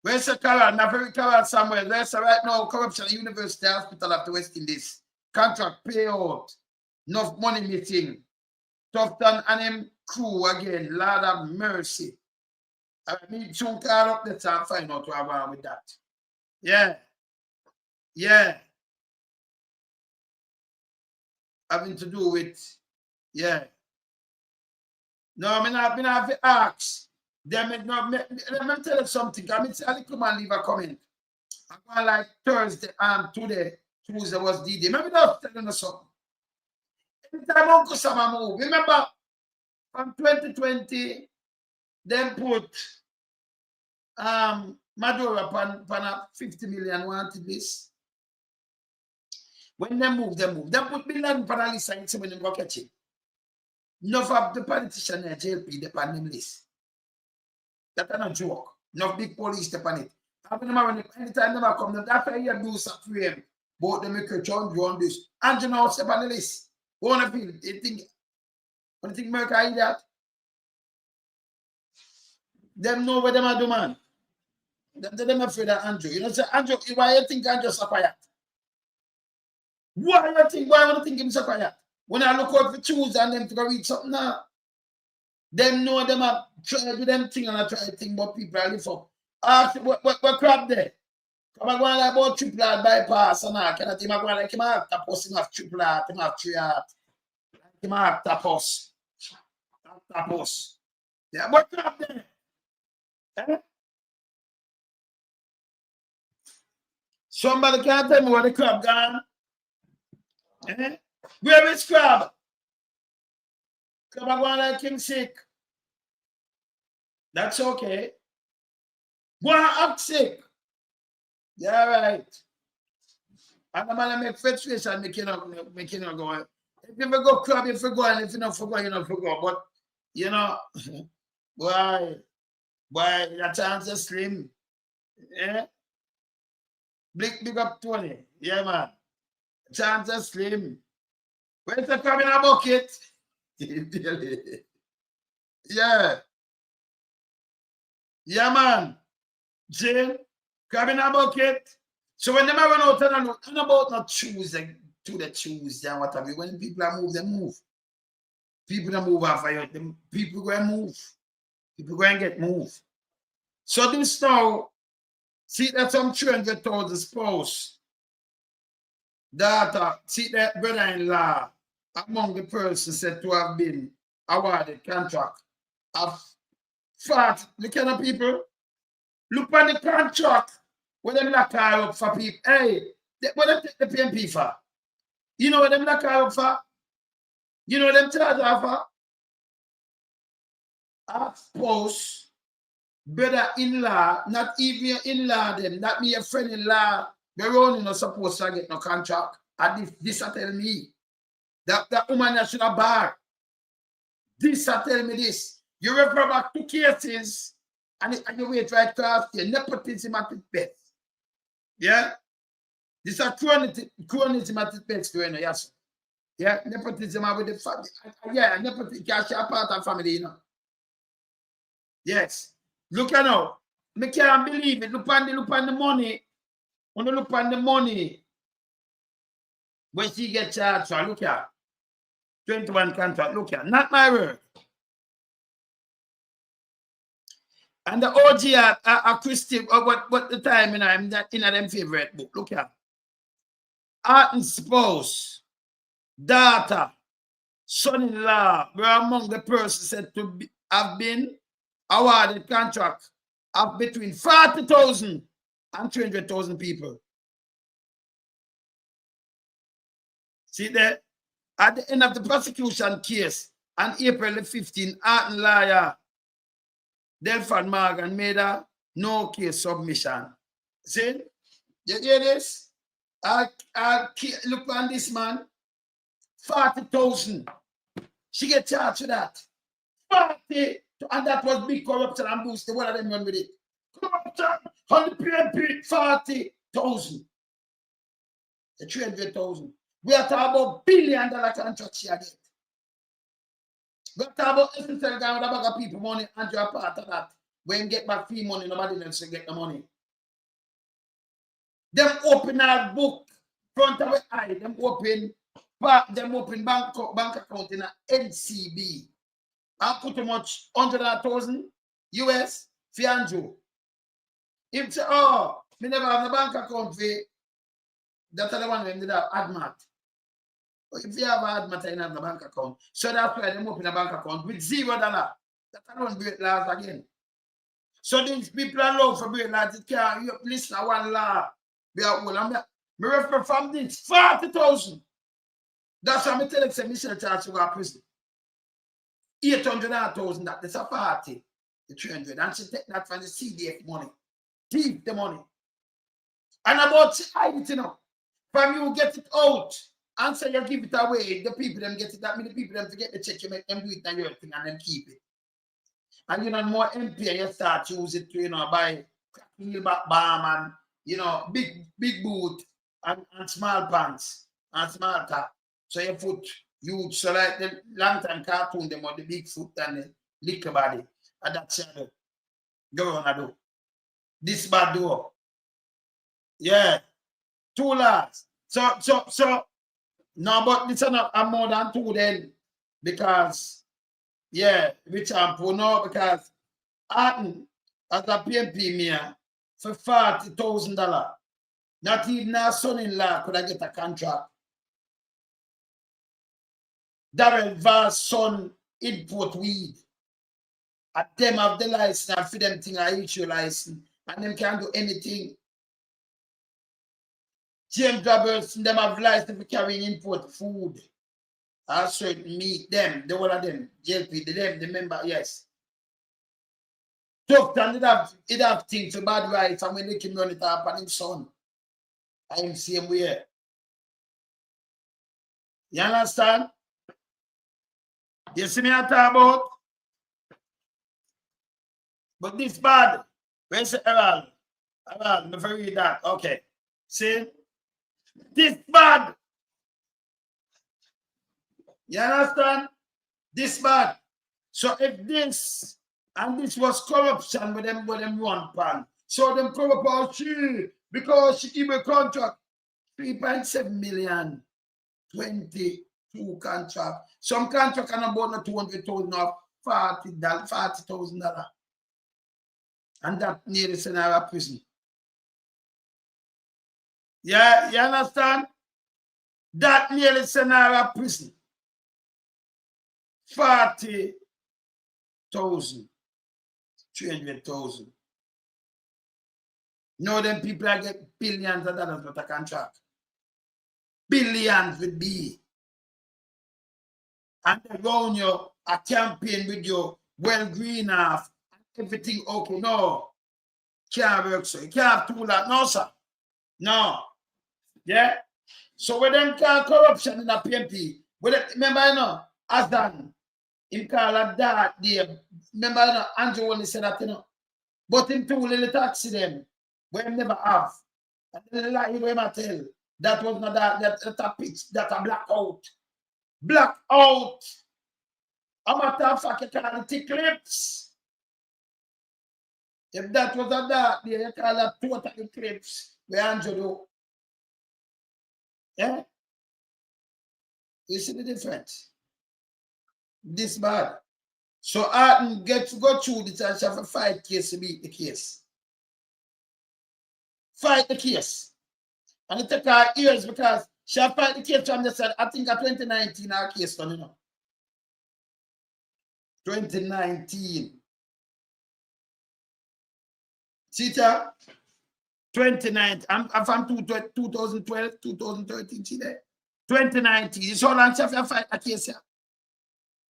Where's the Carol? Not very Carol somewhere. There's right now corruption University Hospital of the West Indies. Contract payout. Enough money meeting. Tufton and him crew again. Lord of mercy. I need to call up the time and find out what I'm wrong with that. Yeah. Yeah. Having to do with, yeah. No, I have to ask. Let me tell you something. I mean, I come and leave a comment. I'm going like Thursday and today, Tuesday was D-Day. Maybe not telling you something. Every time Uncle Sama move, remember from 2020, then put Maduro upon a 50 million wanted this. When they move. They put million upon a list and say when they go catch him. Enough of the politician in JLP, they pan them list. That's not a joke. Enough big police, they pan it. Anytime they come, that's why you do something for him. But they make a joint on this. And you know, step on the list. What do you think America is that? Them know what them are doing, man. Them afraid of Andrew. You know, say, Andrew, why you think Andrew's so quiet? Why do you think him so quiet? When I look out for choose and them to go read something now, them know them are trying to do them thing and I try to think about people I live up. Ask what crap there? Come on, go on like about triple heart bypass and all. Can I think I go on like him have tapos, him have triple heart, him have 3 heart. Him have tapos. Tapos. Yeah, what crap there? Eh? Somebody can't tell me where the crab gone. Eh? Where is crab? Crab are going like him sick. That's okay. Go and act sick. Yeah, right. And the man make face face and make you not go. If you go crab, if you go, and if you not forgo, you not forgo. But you know, why your chance is slim. Yeah. Big up 20. Yeah, man. Chance is slim. Where's the crab in a bucket? Yeah. Yeah, man. Jane, crab in a bucket. So when they run out and about not choosing to the Tuesday and what have you, when people are move, they move. People that move after you, people go and move. People go and get moved. So this now, see that some 300,000 spouse, daughter, see that brother-in-law among the persons said to have been awarded contract of fat. Look at the people. Look at the contract. What them lock her up for people. Hey, what them take the PMP for? You know what them lock her up for? You know what them charge her for? Our spouse, brother-in-law, not even your in-law them, not me your friend-in-law, they're only not supposed to get no contract. And this tell me that woman that should have bar. This tell me this. You refer back 2 cases and you wait right to you. Nepotism at its best. Yeah? This is chronism at its best, you know, yes. Yeah, nepotism with the family. Yeah, nepotism can share part of family, you know. Yes. Look at now. I can't believe it. Look on the money. When you look on the money, when she gets charged, so look at 21 contract. Look at, not my word. And the OG are Christian, what the time, you know, I'm in them favorite book. Look at Art and spouse, daughter, son-in-law were among the persons said to have been awarded contract of between 40,000 and 300,000 people. See there? At the end of the prosecution case on April the 15th, Art and lawyer Delphine Morgan made a no case submission. See? You hear this? I look on this man. 40,000. She get charged for that. 40. And that was big corruption and boost. One of them run with it. Corruption on the PNP, 40,000. The 300,000. We are talking about $1 billion contract she get. We are talking about SSL guy with a bag of people money and you're part of that. When you get back fee money, nobody else will get the money. Them open our book front of the eye. Them open bank account in a NCB. And put too much 100,000 US for Andrew. If say, oh, me never have a bank account for that's the one when they have AdMat. If you have AdMat, you have the bank account. So that's why they open a bank account with $0. That's one break laws again. So these people are low for break laws. It can't listen to one law. Me refer from this 40,000. That's why I tell you, Michelle charge to go to prison. 800,000, that's a party. The 300. And she take that from the CDF money. Keep the money. And about hide it, you know. From you get it out and say you give it away, the people them get it, that means the people them to get the check, you make them do it and your thing and then keep it. And you know, more MP, you start use it to, you know, buy heel back balm and, you know, big boot and small pants and small top. So your foot huge. So like the long time cartoon, them on the big foot and the little body. And that shadow. Go on, I do. This bad door. Yeah. 2 lakhs. So no, but it's not more than 2 then. Because yeah, which I'm for now because Arton as a PMP mayor for $40,000. Not even our son-in-law could I get a contract. Daryl Vaz son import weed. At them have the license and for them thing I issue license. And them can't do anything. James Robertson, them have license for carrying import food. Also meat, them, the one of them, JP, the member, yes. Tough time, it have things for bad rights, and when they can run it up on his son. I'm same way. You understand? You see me I talk about? But this bad. Where's the Daryl? Daryl, let me read that. Okay. See? This bad. You understand? This bad. So if this and this was corruption with them one pan. So them corrupt all she because she give a contract 3.7 million, 22 contract. Some contract can about no 200,000 or $40,000. And that nearly scenario prison. Yeah, you understand? That nearly scenario prison. 40,000, 300,000. No, them people are get billions of dollars with a contract. Billions with B. And they run you a campaign with you, well green off, everything okay. No. Can't work, so you can't have two that. No, sir. No. Yeah? So when them call corruption in the PMP, remember, you know, as done, him call a that day. Remember, you know, Andrew only said that, you know. But him too little taxi them, where him never have. And then like him I tell, that was not that a pitch, that a blackout. Blackout. I'm a matter of fact, you call it eclipse. If that was a dark day, you call that total eclipse. Where Andrew do. Yeah? You see the difference? This bad. So I get to go through this and have a fight case to beat the case. Fight the case. And it took her years because she fight the case from the side. I think at 2019 our case done, you know. 2019. See that? 2019. I'm from 2012, 2013, see that? 2019. It's all long she have fight a case here.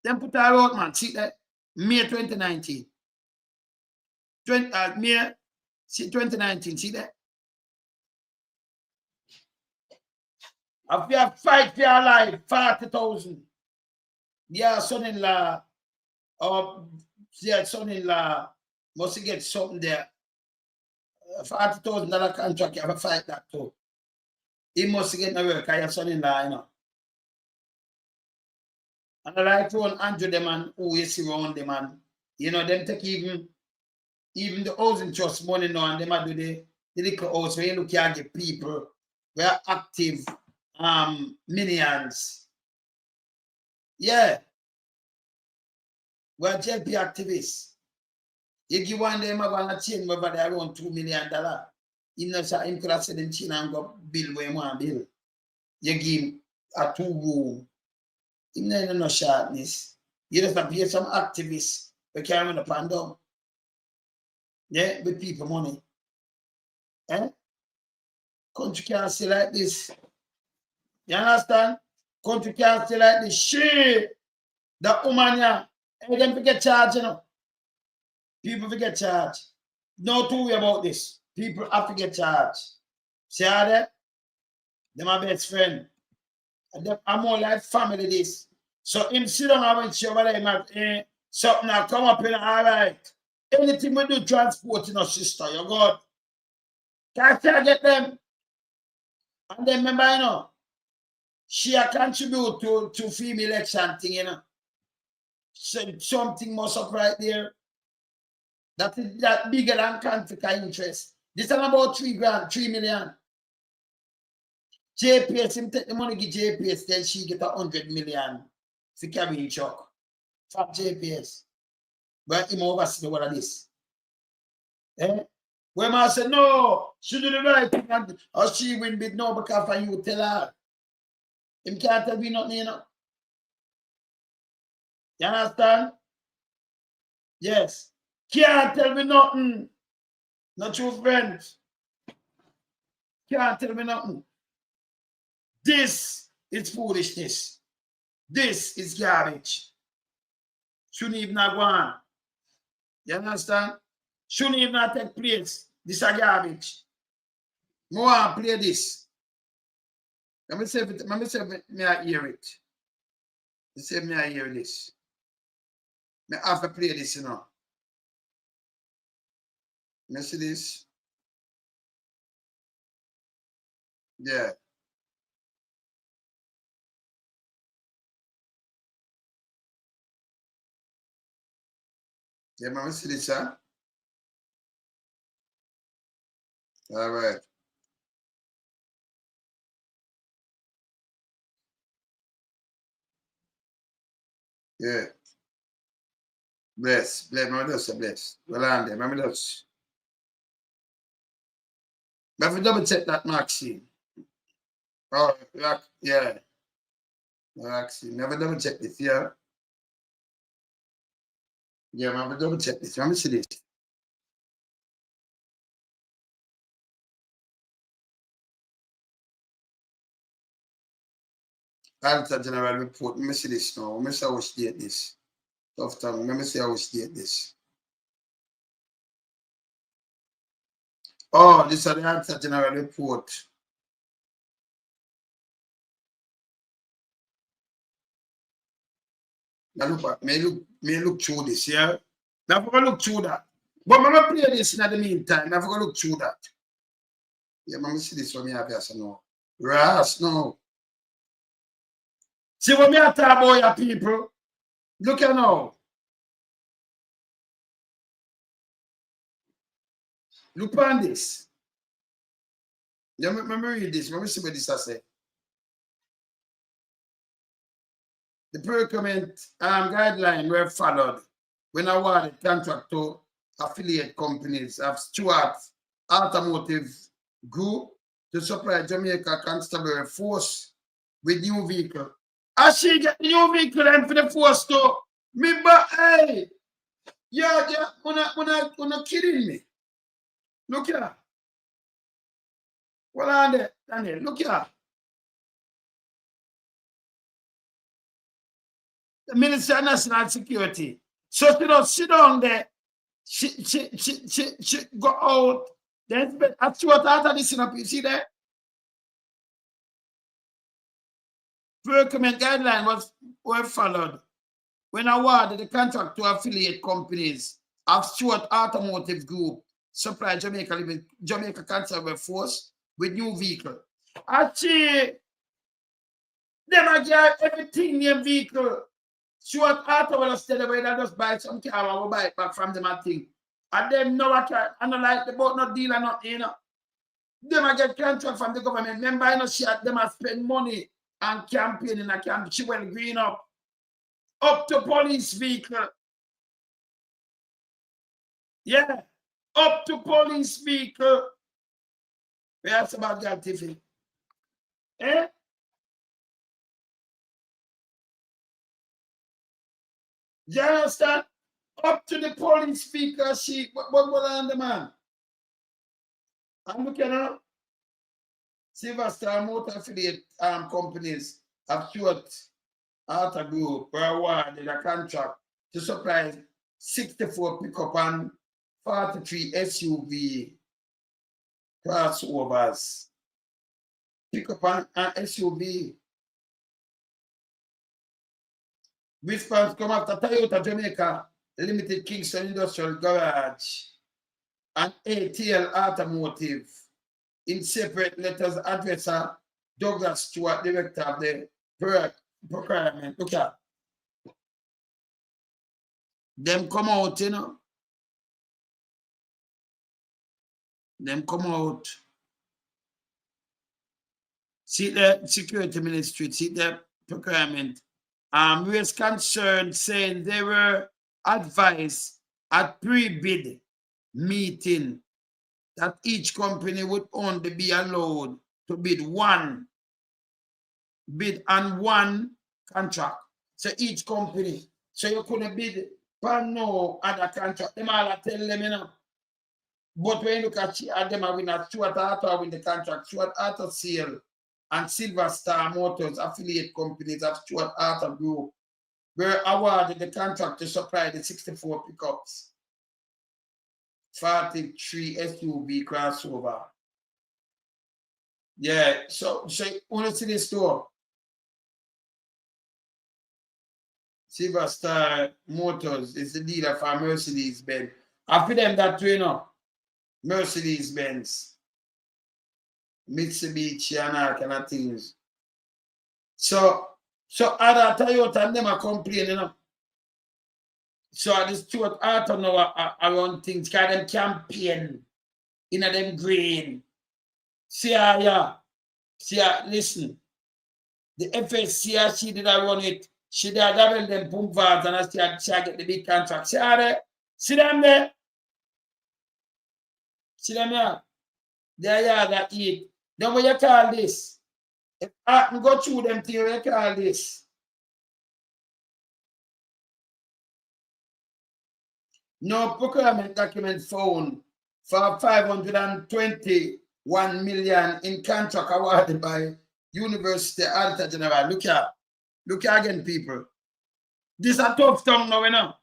Then put her out, man. See that? May 2019. May 2019. See that? If you have fight for your life, 40,000. Yeah, son-in-law or yeah, son-in-law must get something there. $40,000 contract, you have a fight that too. He must get no work, your son-in-law, you know. And I like to one Andrew them and who you see around them and you know them take even the housing trust money now and them do the little house where you look at the people who are active minions. Yeah. We're JP activists. You give one them about a chain over there around $2 million. You know, so him could have said in China and go bill where you want to bill. You give him a 2-room. You know, no sharpness. You just have to pay some activists who carry the pan down. Yeah, with people money. Eh? Country can't stay like this. You understand? Country can't stay like this. She, the woman, yeah, and them forget charge, you know. People forget charge. No to worry about this. People have to get charged. See how that? They're my best friend. And I'm more like family this. So him sit down and when she over there, something now come up in all right. Anything we do transporting our sister, you God. Can't I get them? And then remember, you know, she contribute to female election thing, you know. So something must up right there. That is that bigger than conflict of interest. This is about 3 million. JPS, him take the money, give JPS, then she get 100 million for carrying truck. From JPS. But him oversee what of this. Eh? When I say no, she do the right thing or she win bid no because for you tell her. Him can't tell me nothing, you know. You understand? Yes. Can't tell me nothing. Not true friends. Can't tell me nothing. This is foolishness. This is garbage. Shouldn't even go on. You understand? Shouldn't even take place. This is garbage. I want to play this. Let me say I hear it. Let me say I hear this. I have to play this, you know. Let me see this. Yeah. Yeah, let me see this, huh? All right. Yeah. Bless. Bless. Well, on there. Let me just. Let me double check that Maxine. Oh, yeah. Maxine. Never double check this, yeah. Yeah, let me double check this. Let me see this. Auditor General report. Let me see this now. Let me see how we state this. Tough time. Let me see how we state this. Oh, this is the Auditor General report. Now look back. May look through this, yeah? Now I'm going to look through that. But I'm going to play this in the meantime. I'm going to look through that. Yeah, let me see this one. I have here now. Ras, no. See what me I talk about, your people? Look at now. Look on this. Let me read this. Let me see what this I say. The procurement guideline were followed when awarded contract to affiliate companies of Stewart Automotive Group to supply Jamaica Constabulary Force with new vehicle. As she get the new vehicle and for the force to me, but hey, yeah, you're kidding me. Look here. Well, on there, Daniel, look here. The Minister of National Security. So she don't sit down there. She go out. Then after what after this, you see there? Procurement guideline were followed when awarded the contract to affiliate companies of Stewart Automotive Group supply Jamaica Constabulary Force with new vehicle. Actually, them are get everything in vehicle. Stewart Auto will stay the way that just buy some car and will buy it back from them and thing. And them know what I don't like the boat not deal or not, you know. Them are get contract from the government. Them buy no shit, them are spend money and campaign in a camp. She went green up to police vehicle. Yeah, up to police vehicle. We ask about that, Tiffany. Eh? You understand? Up to the police vehicle, what on the man? I'm looking at Silverstar Motor Affiliate companies have Stewart Auto Group were awarded a contract to supply 64 pickup and 43 SUV crossovers. Pickup and SUV. Response come after Toyota Jamaica Limited Kingston Industrial Garage and ATL Automotive in separate letters addressor Douglas Stewart, director of the procurement. Look at them come out, you know. Them come out. See the security ministry, see the procurement. Raised concern saying they were advised at pre-bid meeting that each company would only be allowed to bid on one contract. So each company, so you couldn't bid but no other contract. Them all I tell them, you know. But when you look at them, I win a Stuart Auto win the contract. Stuart Auto Sale and Silver Star Motors affiliate companies of Stuart Auto Group were awarded the contract to supply the 64 pickups, 43 SUV crossover. Yeah, so you want to see this store? Silver Star Motors is the dealer for Mercedes-Benz. I feel them that way, you know. Mercedes-Benz, Mitsubishi, and all kind of things. So other Toyota and them are complaining, you know. So this Stuart Auto now around things, because them campaign in them green. See, listen. The FSC, she did run it. She did double them pump valves and she get the big contract. See them there. See them here. They are that eat. Then what you call this? If I can go through them things, what you call this? No procurement document found for 521 million in contract awarded by University Auditor General. Look here again, people. This is a tough tongue now, you know.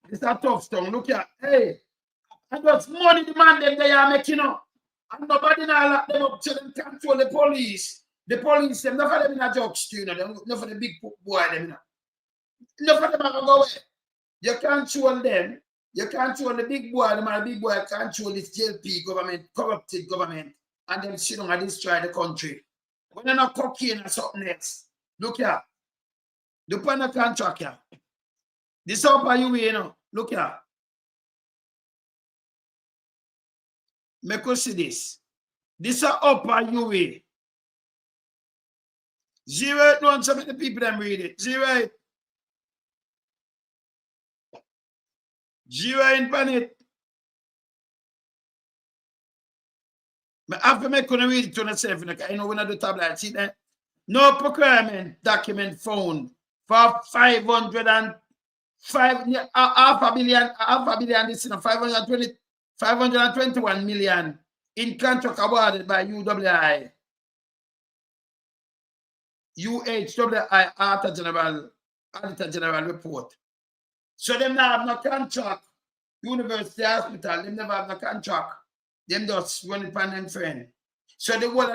This is a tough tongue. Look here. Hey, and what's money demanded they are making up. And nobody now lock them up to them control the police. The police, them, not for them in a joke, you know, not for the big boy, them, you know. Not for them are go away. You control them. You control the big boy, the big boy control this JP government, corrupted government, and then sit down and destroy the country. When they're not cocaine or something else. Look here. The point of contract here. This up by you, you know. Look here. Make us see this. This is up by you. 081, some of the people that read it. 08. 0 pan it. I have to make you read it to yourself. I know when I do tablet. See that? No procurement document found for 505 half a billion, this is 521 million in contract awarded by UHWI Auditor General report. So them now have no contract. University Hospital, them never have no contract. Them just run it on them friend. So the one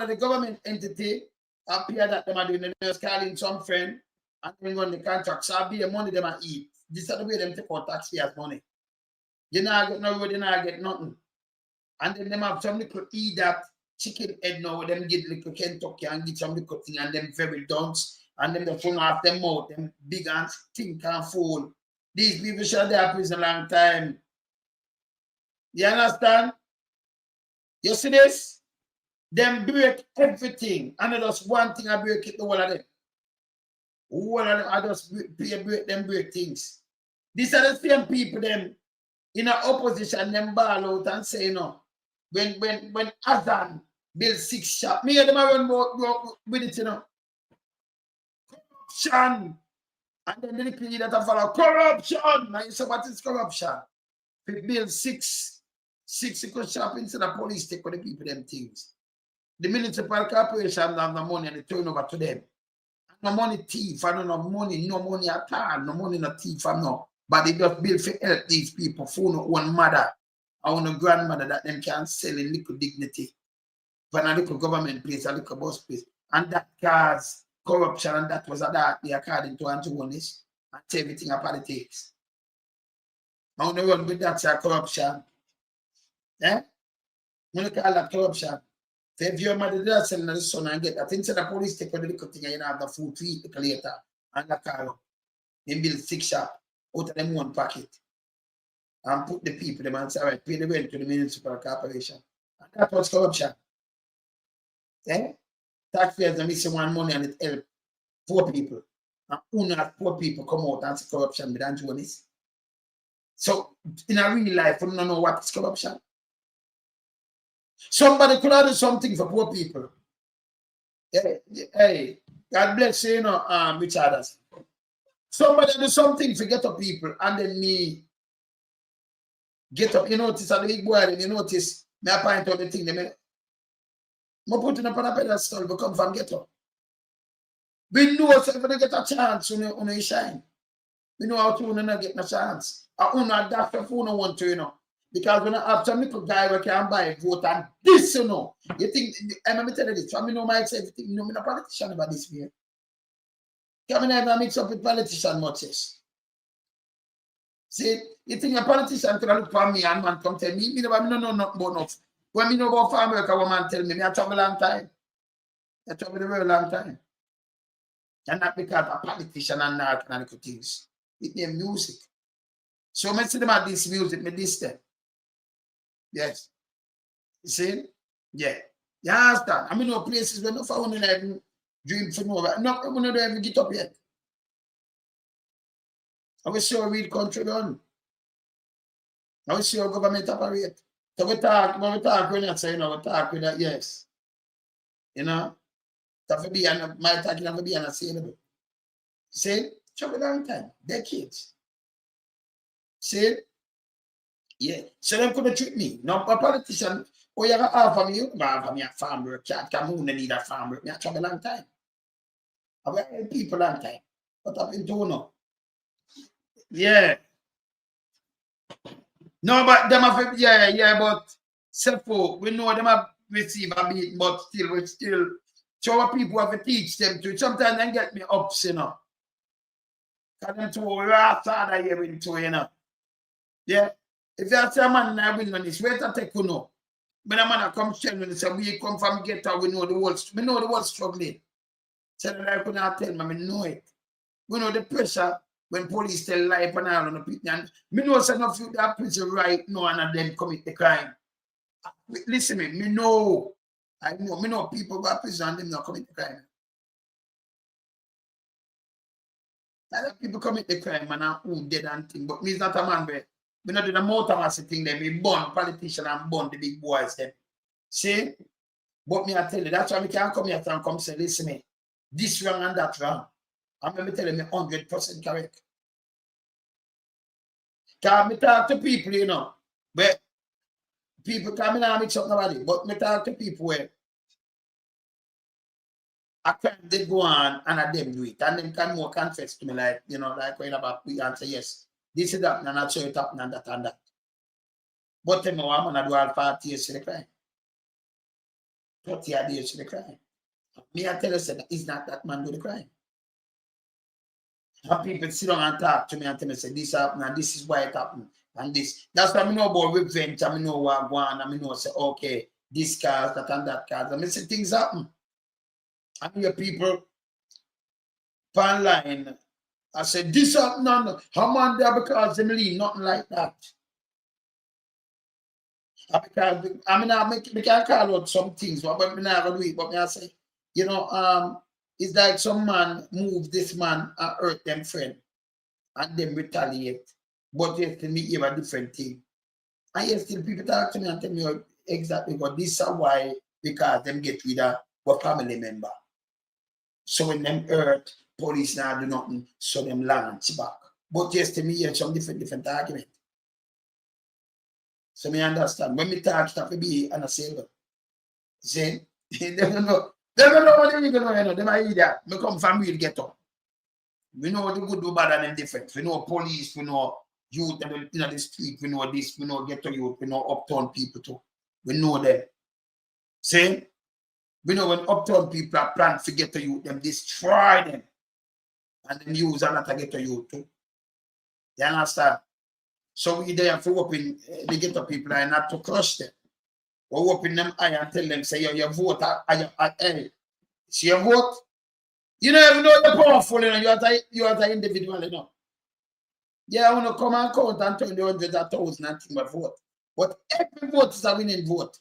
of the government entity appear that them are doing, they just calling some friend and then run the contract. So be the money them are eat. This is the way them take out taxpayers' money. You not get no road, you not get nothing. And then them have some little eat that chicken head now, them get little Kentucky and get some little thing and them very dunce. And then they phone off them mouth, them big and think and fool. These people should have prison a long time. You understand? You see this? Them break everything. And just one thing I break it, the whole of them. All of them, I just break things. These are the same people, them in an opposition, them ball out and say, no. When Azan build 6 shops, me and them are run with it, you know. Corruption. And then the little that I follow corruption. Now you say what is corruption? We build 6 shops instead of police take for the people them things. The municipal corporation have no money and they turn over to them. No money thief, I don't know money, no money at all, no money no thief, I know. But they just build for help these people, for no one mother or no grandmother that them can sell in little dignity. But a little government place, a little bus place. And that cause corruption, and that was a dark day according to Antonis, and everything of politics. I want to run with that corruption. Eh? When you call that corruption. So if your mother does sell the son and get that, instead of police take the little thing and you have the food to eat later and the car up. They build 6 shops out of them one pocket and put the people them and say, all right, pay the rent to the municipal corporation. And that was corruption. Eh? Taxpayers are missing one money and it help poor people. And who not poor people come out and say corruption with Antonis. So in a real life, we don't know what is corruption. Somebody could have done something for poor people. Hey, God bless you, you know, Richard. Somebody do something to get up people, and then me get up. You notice at the big boy, then you notice me I point out the thing. They put it up on a pedestal, we come from get up. We know if we get a chance, you shine. We know how to not get a chance. I that's the phone I want to, Because when I have some little guy who can buy a vote and this, You think, let me tell you this, I know myself, I'm not a politician about this here. Come never mix up with politician much. See, you think a politician could look for me and man come tell me, no, not enough. When me know about farm work, a woman tell me I travel a long time. I travel a very long time. And not because a politician and not and things. It name music. So I see them at this music, me this them. Yes. You see? Yeah. You understand? I mean, no places where no found in even dream for no. No, I don't even get up yet. I will see how real country done. I will see how government operate. So we talk when I say, we talk with that, yes. That be my talking have to be unassailable. See? Trouble long time. Decades. See? Yeah. So them could treat me. Now a politician, you have half of me, you have of me a farm work, can't come home and need a farm work. Me a trouble long time. I've helped people long time. What happened to now? Yeah. No, but them have but self we know them have received a beat, but still so what people have to teach them to. Sometimes they get me ups, Because them two are here into, Yeah. If you say a man I win on this, wait to take When a man come tell me, say we come from ghetto, we know the world struggling. So like when I tell me, I know it. We know the pressure when police tell lie and all on the people. And me know some of you that prison right now and them commit the crime. Listen me know. I know. Me know people who are prison and them not commit the crime. A lot of people commit the crime and are dead and thing. But me is not a man where we not do the motor thing them. We burn politicians and burn the big boys them. See? But me I tell you, that's why we can't come here and come say, listen me, this wrong and that wrong. I'm going to tell you 100% correct. Because me talk to people, but people come in and mix up nobody, but me talk to people where a crime they go on and a them do it, and them can more confess to me like, like when about we answer yes, this is that, and I show it up and that and that. But them I'm gonna do all 40 years to the crime. 40 years to the crime. Me I tell you that it's not that man do the crime. And people sit down and talk to me and tell me, say, this happened and this is why it happened. And this. That's why I know about revenge. I know what I want. I know, say, okay, this cause, that and that cause. I mean, say things happen. I hear people online. I said, this happened. No. How man there because they leave? Nothing like that. Because, I mean, we can call out some things, but we not going to do it. But I say, it's like some man move this man and hurt them friend and then retaliate. But they tell me you have a different thing. And yes, still people talk to me and tell me exactly what this is why, because them get rid of a family member. So when them hurt, police now do nothing, so them launch back. But yes, tell me you some different argument. So me understand. When me talk stuff to be unassailable. See? They don't know. They don't know what they're going to know. They might either. We come from real ghetto. We know the good, the bad, and them different. We know police, we know youth in the street, we know this, we know ghetto youth, we know uptown people too. We know them. See? We know when uptown people are planned to ghetto youth, them destroy them. And then use another ghetto youth too. You understand? So we there for open the ghetto people and not to crush them. We open them eye and tell them, say, your vote, see your vote? You don't even know you're powerful, you are the individual, Yeah, I want to come and count and turn the hundreds of thousands and think about vote. But every vote is a winning vote.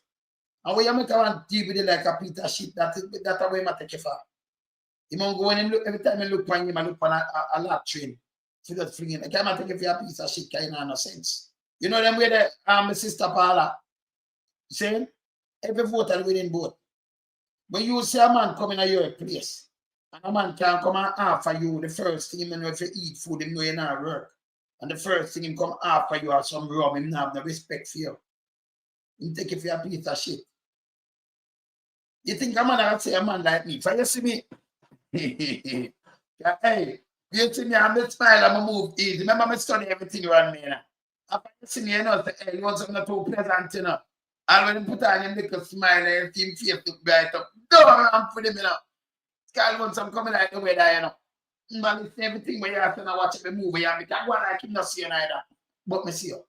And when you make a deal with it like a Peter shit, that's the way I take it for. You must go in and look, every time I look on him, I look on a lap train. So just flinging. I can't take it for a piece of shit, kind of no sense. You know them way the my sister Paula saying every vote is winning vote. When you see a man coming to your place And a man can come and offer you the first thing when you eat food, him know you not work. And the first thing him come offer you are some rum, him not have no respect for you. Him take it for a piece of shit. You think a man that say a man like me? For you see me, hey, you see me, I'm smile, I'm move easy. Remember, I study everything around me. After you see me, you know, say, hey, you want something too pleasant, you know. And when you put on him little smile and him face look bright up, no, I'm for him, you know. Sky wants some coming like the way that, you know. But it's everything where you have to watch the movie, and I can't go like him not see you neither. But me see you.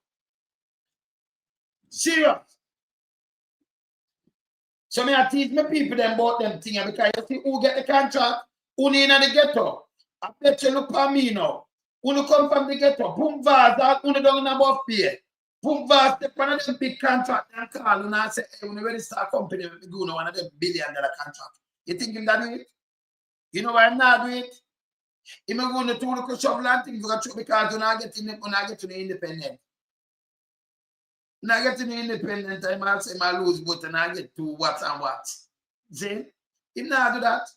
Serious. So me I teach my people them about them things because you see who get the contract, who in the ghetto. I bet you look for me now. Who come from the ghetto, boom vase, that who don't know about pay. Boom vase, the one of them big contract and call and I say, hey, when you ready to start a company, we go now one of them $1 billion contract. You think him that do it? You know why I'm not doing it? Him going to do the shovel and things because you're not getting the independent. When I get to the independent, I might say my lose, but and I get to what and what. See? Him not do that.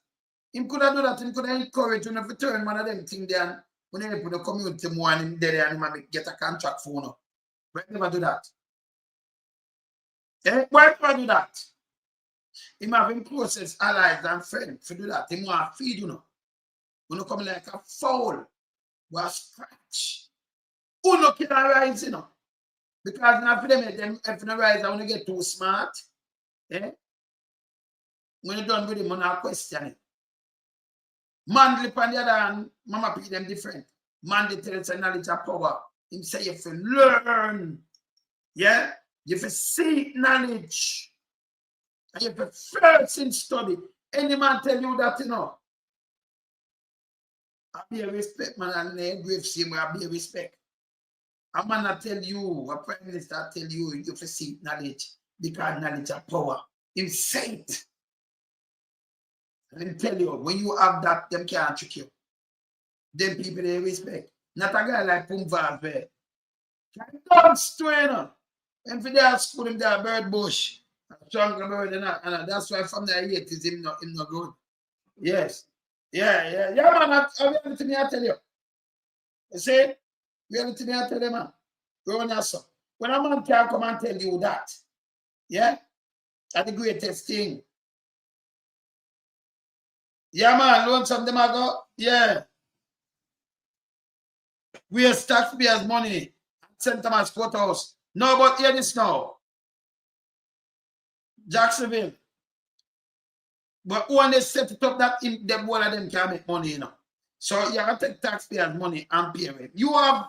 Him could have do that. Him could have encouraged you to turn one of them things there. When they put the community more and him there and him get a contract for no. But never do that. Eh? Why never do that? Him having closest allies and friends to do that. Him want to feed you know. When you come like a foul, was scratch. Who no can rise, you know? Because now for them, if you rise, I want to get too smart. Eh? When you're done with him, I'm not questioning. Man, lip on the other hand, mama pick them different. Man, they tell us knowledge of power. Him say you have to learn. Yeah? You have to seek knowledge. And you have to first in study. Any man tell you that, you know. I be a respect, man, and the grave same way I be a respect. A man I tell you, a prime minister tell you, you have to seek knowledge because knowledge of power. Him say it. And him tell you, when you have that, them can't trick you. Them people they respect. Not a guy like Pumval there. Don't strain. And for that school him there, bird bush. Strong bird and that's why from the 80s him not good. Yes. Yeah, man. I reality me I tell you. You see? Reality me I tell you, man. Go on yourself. When a man can come and tell you that, yeah, that's the greatest thing. Yeah, man, loan some them I go, yeah. We are taxpayers' money at St. Thomas Courthouse. No, but hear this now. Jacksonville. But when they set it up, that them one of them can make money, you know. So you have to take taxpayers' money and pay it. You have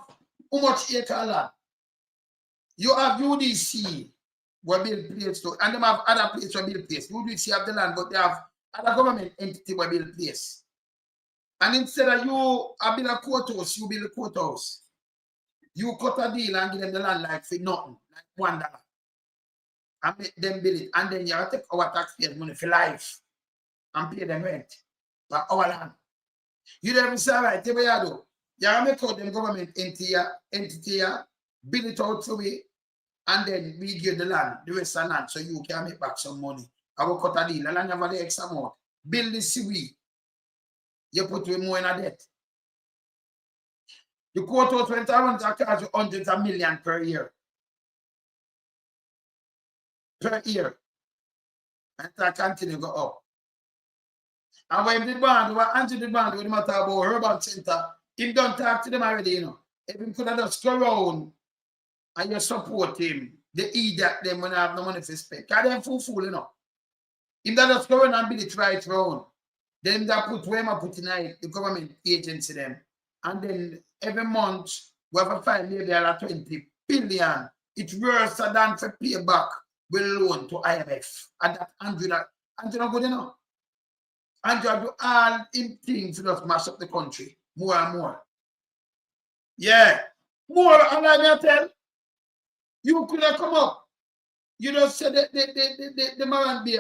how much acre land? You have UDC where build place too, and them have other places where build place. UDC have the land, but they have other government entity where build place. And instead of you build a courthouse, you build a courthouse. You cut a deal and give them the land like for nothing, like $1. And make them build it. And then you have to take our taxpayers' money for life and pay them rent for our land. You don't say, right, what you do? You have to make out them government entity, build it out for we, and then we give the land, the rest of the land, so you can make back some money. I will cut a deal, and I never the X amount. Build the seaweed. You put more in a debt. The courthouse went around to charge you hundreds of millions per year. Per year. And that continue to go up. And when the band, when Andrew the band, when they matter about urban center, he don't talk to them already, you know. If he could have just go around and you support him, they eat that them when I have no money to spend. Because they're fool, you know. If they just go around and build it right round, then they put where I put in the government agency them. And then every month, we have a fine maybe 20 billion. It's worse than for pay back with loan to IMF. And that Andrew not good enough. Andrew do all in things to just mash up the country more and more. Yeah. More, and I tell you could have come up. You just said the man be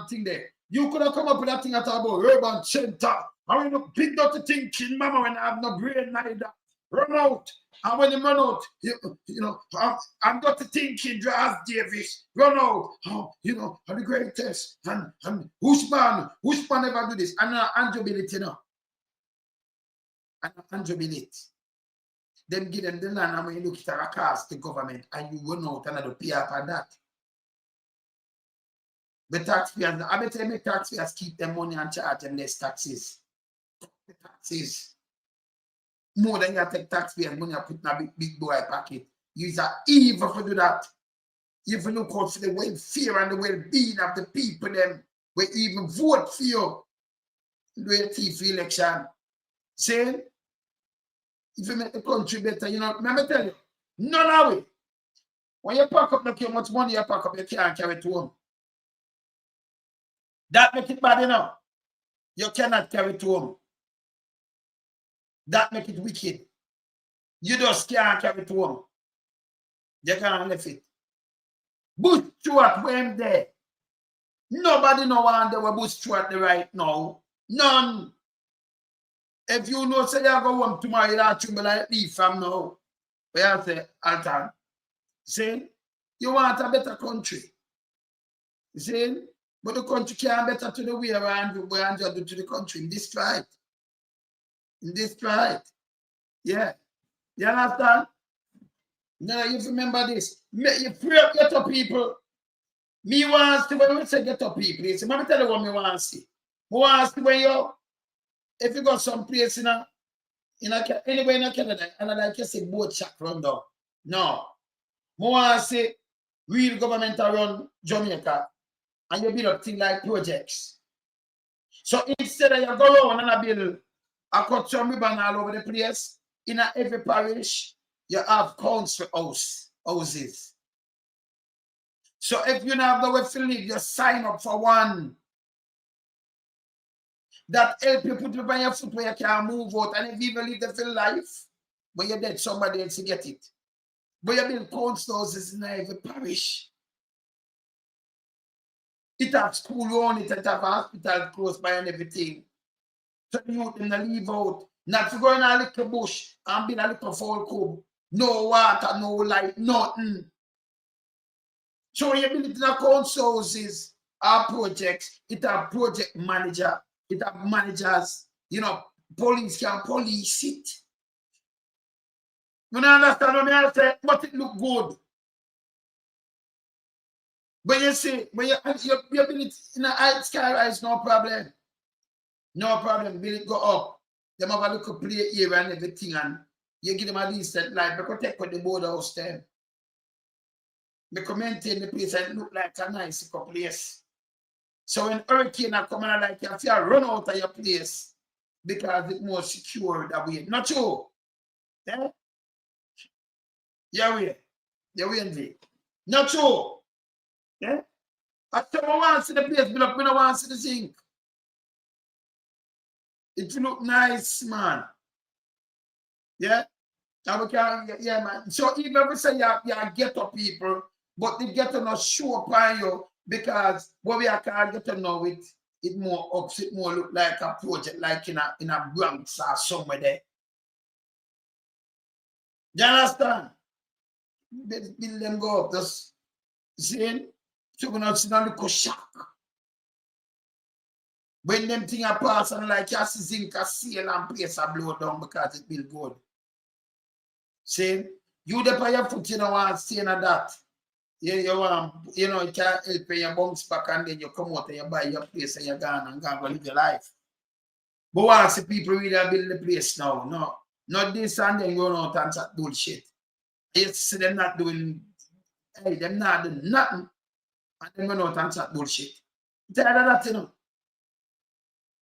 thing there. You could have come up with that thing at about urban center. I mean, big dirty thinking, mama, when I have no brain neither. run out. And when you run out, you know, I'm got to thinking, Draft Davis, run out. Oh, you know, are the greatest. And Bushman ever do this? And Andrew Billet, you know. And Andrew Billet. Then give them the land, and when you look at a cost, the government, and you run out another pay up on that. The taxpayers, I bet you make taxpayers keep their money and charge them less taxes. The taxes. More than you take taxpayers money and put in a big boy pocket. You're evil to do that. If you look out for the welfare and the well-being of the people, them will even vote for you in the TV election. Say, if you make the country better, you know, let me tell you, none of it. When you pack up, look how much money you pack up, you can't carry it home. That make it bad enough. You cannot carry it home. That make it wicked. You just can't carry it home. You can't left it. Bush Stewart went there. Nobody know one there were Bush Stewart there right now. None. If you know, say you go home tomorrow, you'll have to like leave from now. But you say, Alton, see, you want a better country. See, but the country can't better to the way around you do to the country. In this right. In this right. Yeah. You understand? Now you remember this. You free up ghetto people. Me wants to when we say ghetto people, you see, let me tell you what me want to see. Me want to see when you, if you got some place anywhere in Canada, and like you say, boat shack run down. No. Me want to see real government around Jamaica, and you build up things like projects. So instead of you go around and build a cut some ribbon all over the place, in every parish, you have council houses. So if you don't have the way to live, you sign up for one. That help you put you on your foot where you can move out. And if you even live the full life, but you're dead, somebody else to get it. But you build council houses in every parish. It have school on it, it have hospital close by and everything. So the youth in the leave out. Not to go in a little bush and build a little fall cube. No water, no light, nothing. So when you build it in a council houses or projects, it have project manager, it have managers, you know, police can police it. You don't understand what I say? But it look good. But you see, when you build it in a high sky rise, no problem. No problem. Build it go up. Them have a little play area and everything, and you give them a decent life. Because take with the border house them. Because maintain the place and it look like a nice place. So when hurricane are coming, like you have to run out of your place because it's more secure that way. Not true. Yeah? Yeah, we. Not true. Yeah? After I want to see the place, but I don't want to see the zinc. It look nice, man. Yeah? Now we can, yeah, man. So even if we say you ghetto people, but the ghetto not show up on you because what we are called ghetto now, it more ups, it more look like a project, like in a Bronx or somewhere there. You understand? Build them go up, just see, so we're not seeing a little shock. When them things are pass and like you see zinc a seal and place a blow down because it build good. See, you dip on your foot, you don't want to stay in that. You want, you know, it can't help you bounce back and then you come out and you buy your place and you're gone and go live your life. But once the people really build the place now, no. Not this and then run out and that bullshit. You see them not doing, hey, them not doing nothing and then run out and that bullshit. You tired of that, you know?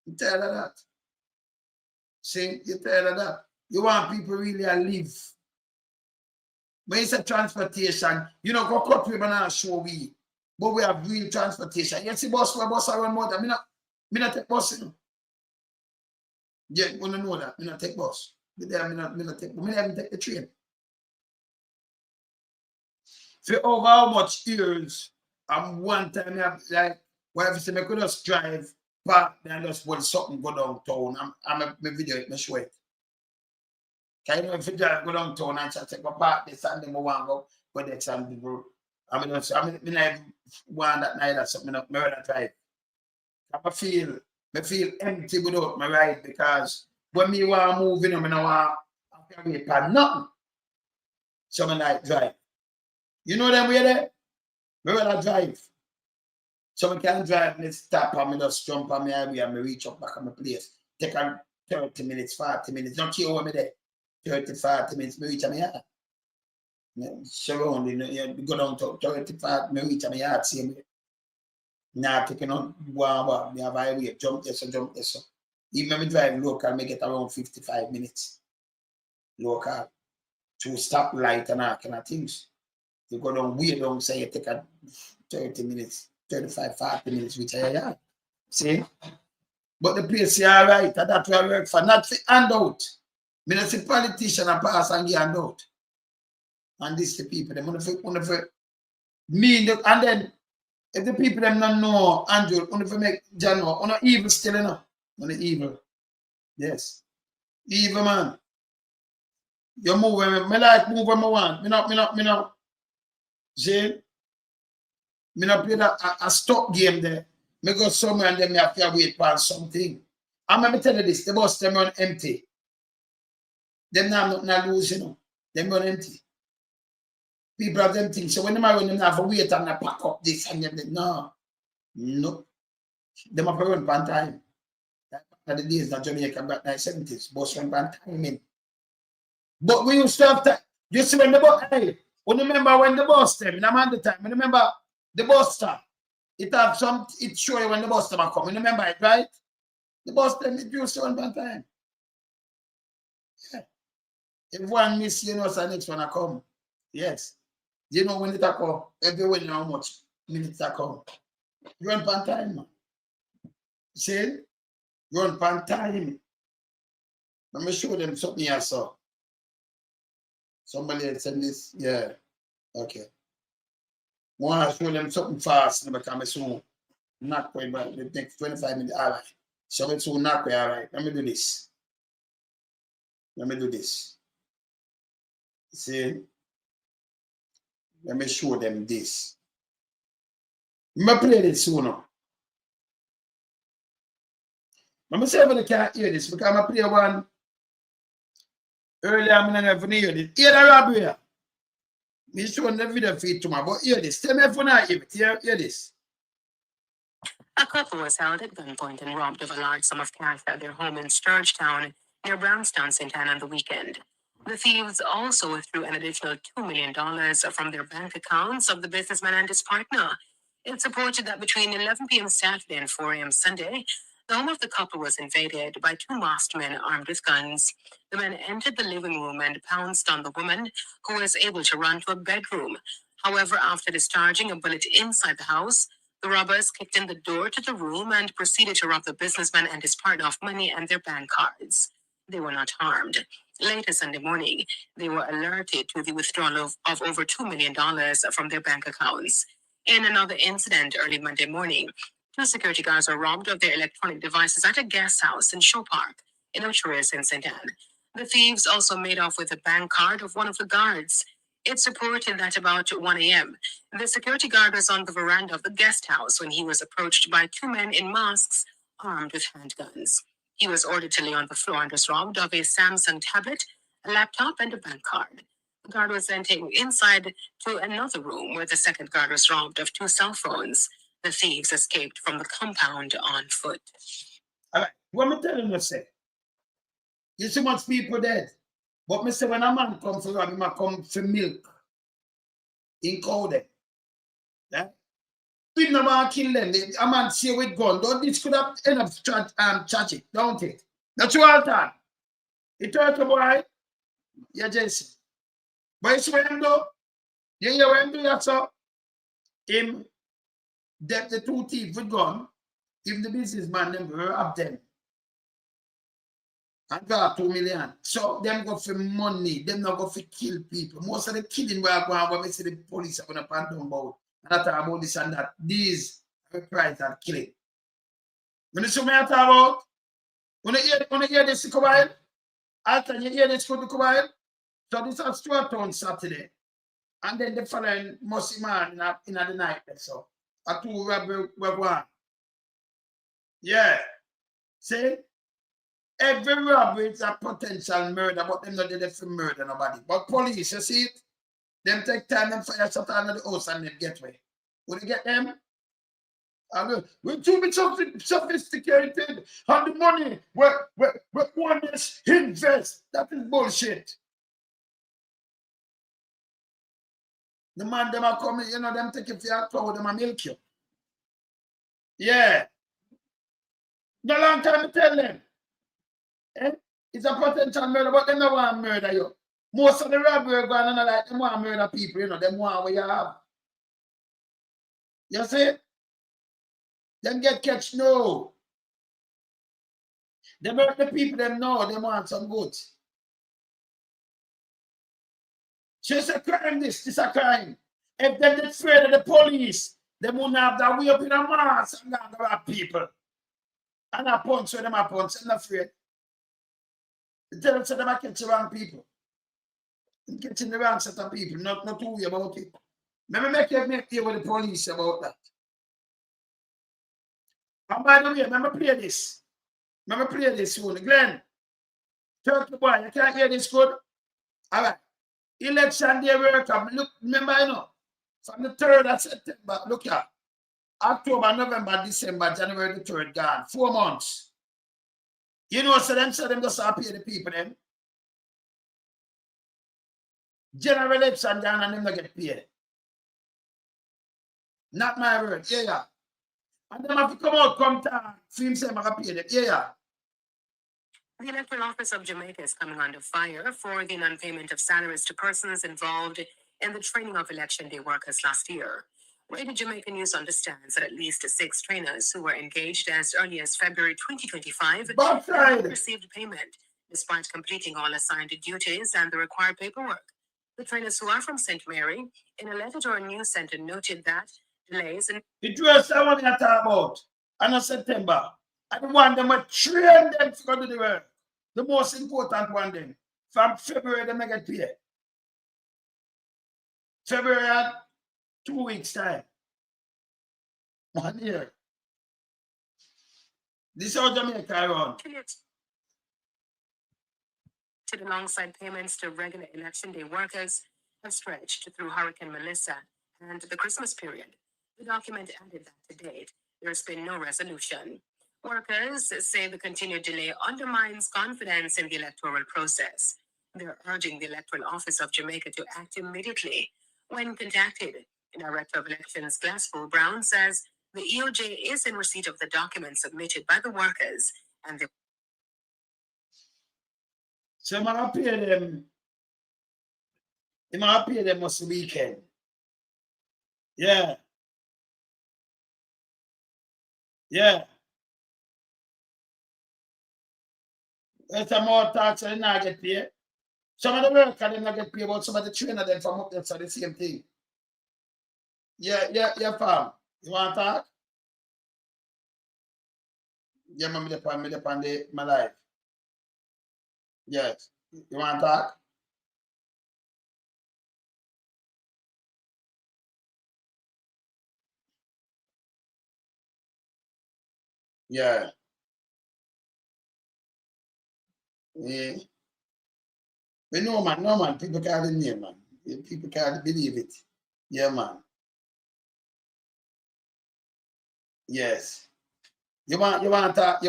You tired of that? See, you tired of that? You want people really to live. When you say transportation, you know, go cut we banana show we. But we have real transportation. You see bus around more than me not take bus, you know. Yeah, you wanna know that. Me not take bus. Me not take the train. For over how much years, one time I have like whatever say I could just drive back and just when something go downtown. I'm a video it, me show it. Kind of if you drive go downtown and chat, go park this and then go want go there some people. I mean, I want that night or something up, murder drive. I feel empty without my ride because when me want to move, I don't want to carry for nothing. So I like drive. You know them way there? Me rather drive. So I can drive, me stop and me just jump on my highway and me reach up back on my place. Take a 30 minutes, 40 minutes. Don't care over me there. 30, 40 minutes, me reach on my yard. Surround, go down to 35, me reach on my yard, same way. Now taking on one, me have a highway, jump there, so. Even when me drive local, me get around 55 minutes. Local. To stop light and all kind of things. You go down way down, say you take a 30 minutes, 35, 40 minutes, which I have. See? But the place is all right, and that's where I work for. Not for handout. Me not see politician and pass and give handout. And this the people, them want to me, and then if the people them not know Andrew, want to make John know, on evil still enough. On evil. Yes. Evil man. You move when me like move when I want. Me not. See? Me not play that a stop game there. Me go somewhere and then me have to wait for something. I'm going to tell you this, the bus them run empty. Them not lose, you know. Them run empty. People have them things. So when they run, them have to wait and pack up this and them. No. Them have to run for time. That's the days that Jamaica back in the 70s. Bus run for time. But we used to have time. You see when the bus, hey, remember when the bus them, in a man the time, remember the bus stop. It show you when the bus time come. You remember it, right? The bus them, it used to run for time. Yeah. If one miss, you know, so the next one I come. Yes. You know when it come, everywhere you know how much minutes I come. You run for time, man. See? Run for time. Let me show them something I saw. Somebody had sent this, yeah. Okay. Want to show them something fast because I'm so not quite bad. The next 25 minutes, all right. So it's so not quite all right. Let me do this. See? Let me show them this. I'm going to play this soon. I'm going to see if they can't hear this because I'm going to play one. Earlier, I'm never hear this. Hear the robbery. Me showing the video feed tomorrow, but hear this. Tell me if you not hear it. Hear this. A couple was held at gunpoint and robbed of a large sum of cash at their home in Sturgetown, near Brownstown, St. Anne on the weekend. The thieves also withdrew an additional $2 million from their bank accounts of the businessman and his partner. It's reported that between 11 p.m. Saturday and 4 a.m. Sunday, the home of the couple was invaded by two masked men armed with guns. The men entered the living room and pounced on the woman, who was able to run to a bedroom. However, after discharging a bullet inside the house, the robbers kicked in the door to the room and proceeded to rob the businessman and his partner of money and their bank cards. They were not harmed. Later Sunday morning, they were alerted to the withdrawal of over $2 million from their bank accounts. In another incident early Monday morning, two security guards were robbed of their electronic devices at a guest house in Show Park in Ochoas in St. Anne. The thieves also made off with a bank card of one of the guards. It's reported that about 1 a.m., the security guard was on the veranda of the guest house when he was approached by two men in masks armed with handguns. He was ordered to lay on the floor and was robbed of a Samsung tablet, a laptop, and a bank card. The guard was then taken inside to another room where the second guard was robbed of two cell phones. The thieves escaped from the compound on foot. All right. What me telling you, say? You see much people dead. But me say when a man come for rob, he might come for milk. In cow them. Yeah? We no man kill them. A man see with gun. Don't this could have end up tragic, don't it? That's true all time. It hurt a boy. Yeah, Jason. But you see what him do? You hear what him do that so? Him debt the two thieves with gun. If the businessman them rob them. And got 2 million. So them go for money, them not go for kill people. Most of the killing where I go on, when we see the police are going to pan down about. And I talk about this and that. These are the price that killing. When you see me I talk about, when you hear this, come on, After you hear this good to come out, so this is Stuart on Saturday. And then the following Mossy man in the night. So a 2 robbery were one. Yeah. See? Every robbery is a potential murder, but them not did it for murder nobody. But police, you see it? Them take time and fire shot out of the house and then get away. Would you get them? We're too much sophisticated on the money. We're one this invest. That is bullshit. The man them are coming, you know, them take you for your clothes, them are milk you. Yeah. No long time to tell them. Eh? It's a potential murder, but them don't want to murder you. Most of the robbery going on like them want to murder people, you know, them want what you have. You see? Them get catch no. They hurt the people them know they want some goods. Just a crime, this is a crime. If they're afraid of the police, they wouldn't have that way up in a mass and not grab people. And I punch with them, I punch, I'm not afraid. They tell them I catch the wrong people. I'm catching the wrong set of people, not to worry about it. Maybe make you with the police about that. And by the way, remember play this. Remember play this soon. Glenn, Turkey boy, you can't hear this good? All right. Election day work up. Look, remember, you know, from the 3rd of September, look here. October, November, December, January the 3rd, gone. 4 months. You know, so them just pay the people then. General election down and them not get paid. Not my word. Yeah. And them have to come out, come talk. Film say I can pay them. Yeah. The Electoral Office of Jamaica is coming under fire for the non-payment of salaries to persons involved in the training of election day workers last year. Radio Jamaica News understands that at least 6 trainers who were engaged as early as February 2025 have not received payment, despite completing all assigned duties and the required paperwork. The trainers who are from St. Mary, in a letter to our news center, noted that delays in the dress I want to talk about, and September. I want them to train them to go to the work. The most important one then. From February, they make it paid. February, 2 weeks time. 1 year. This is how Jamaica run. Alongside payments to regular election day workers have stretched through Hurricane Melissa and the Christmas period. The document added that to date, there's been no resolution. Workers say the continued delay undermines confidence in the electoral process. They're urging the Electoral Office of Jamaica to act immediately. When contacted, the Director of Elections Glassful Brown says the EOJ is in receipt of the documents submitted by the workers and the so I'm going to pay them. I'm going to pay them this weekend. Yeah. There's some more tax and not get paid. Some of the workers they not get paid, but some of the trainer them from up there so the same thing. Yeah, fam. You want to talk? Yeah, I'm on my life. Yes. You want to talk? Yeah. Yeah. But no man. People can't name, man. People can't believe it. Yeah, man. Yes. You want to talk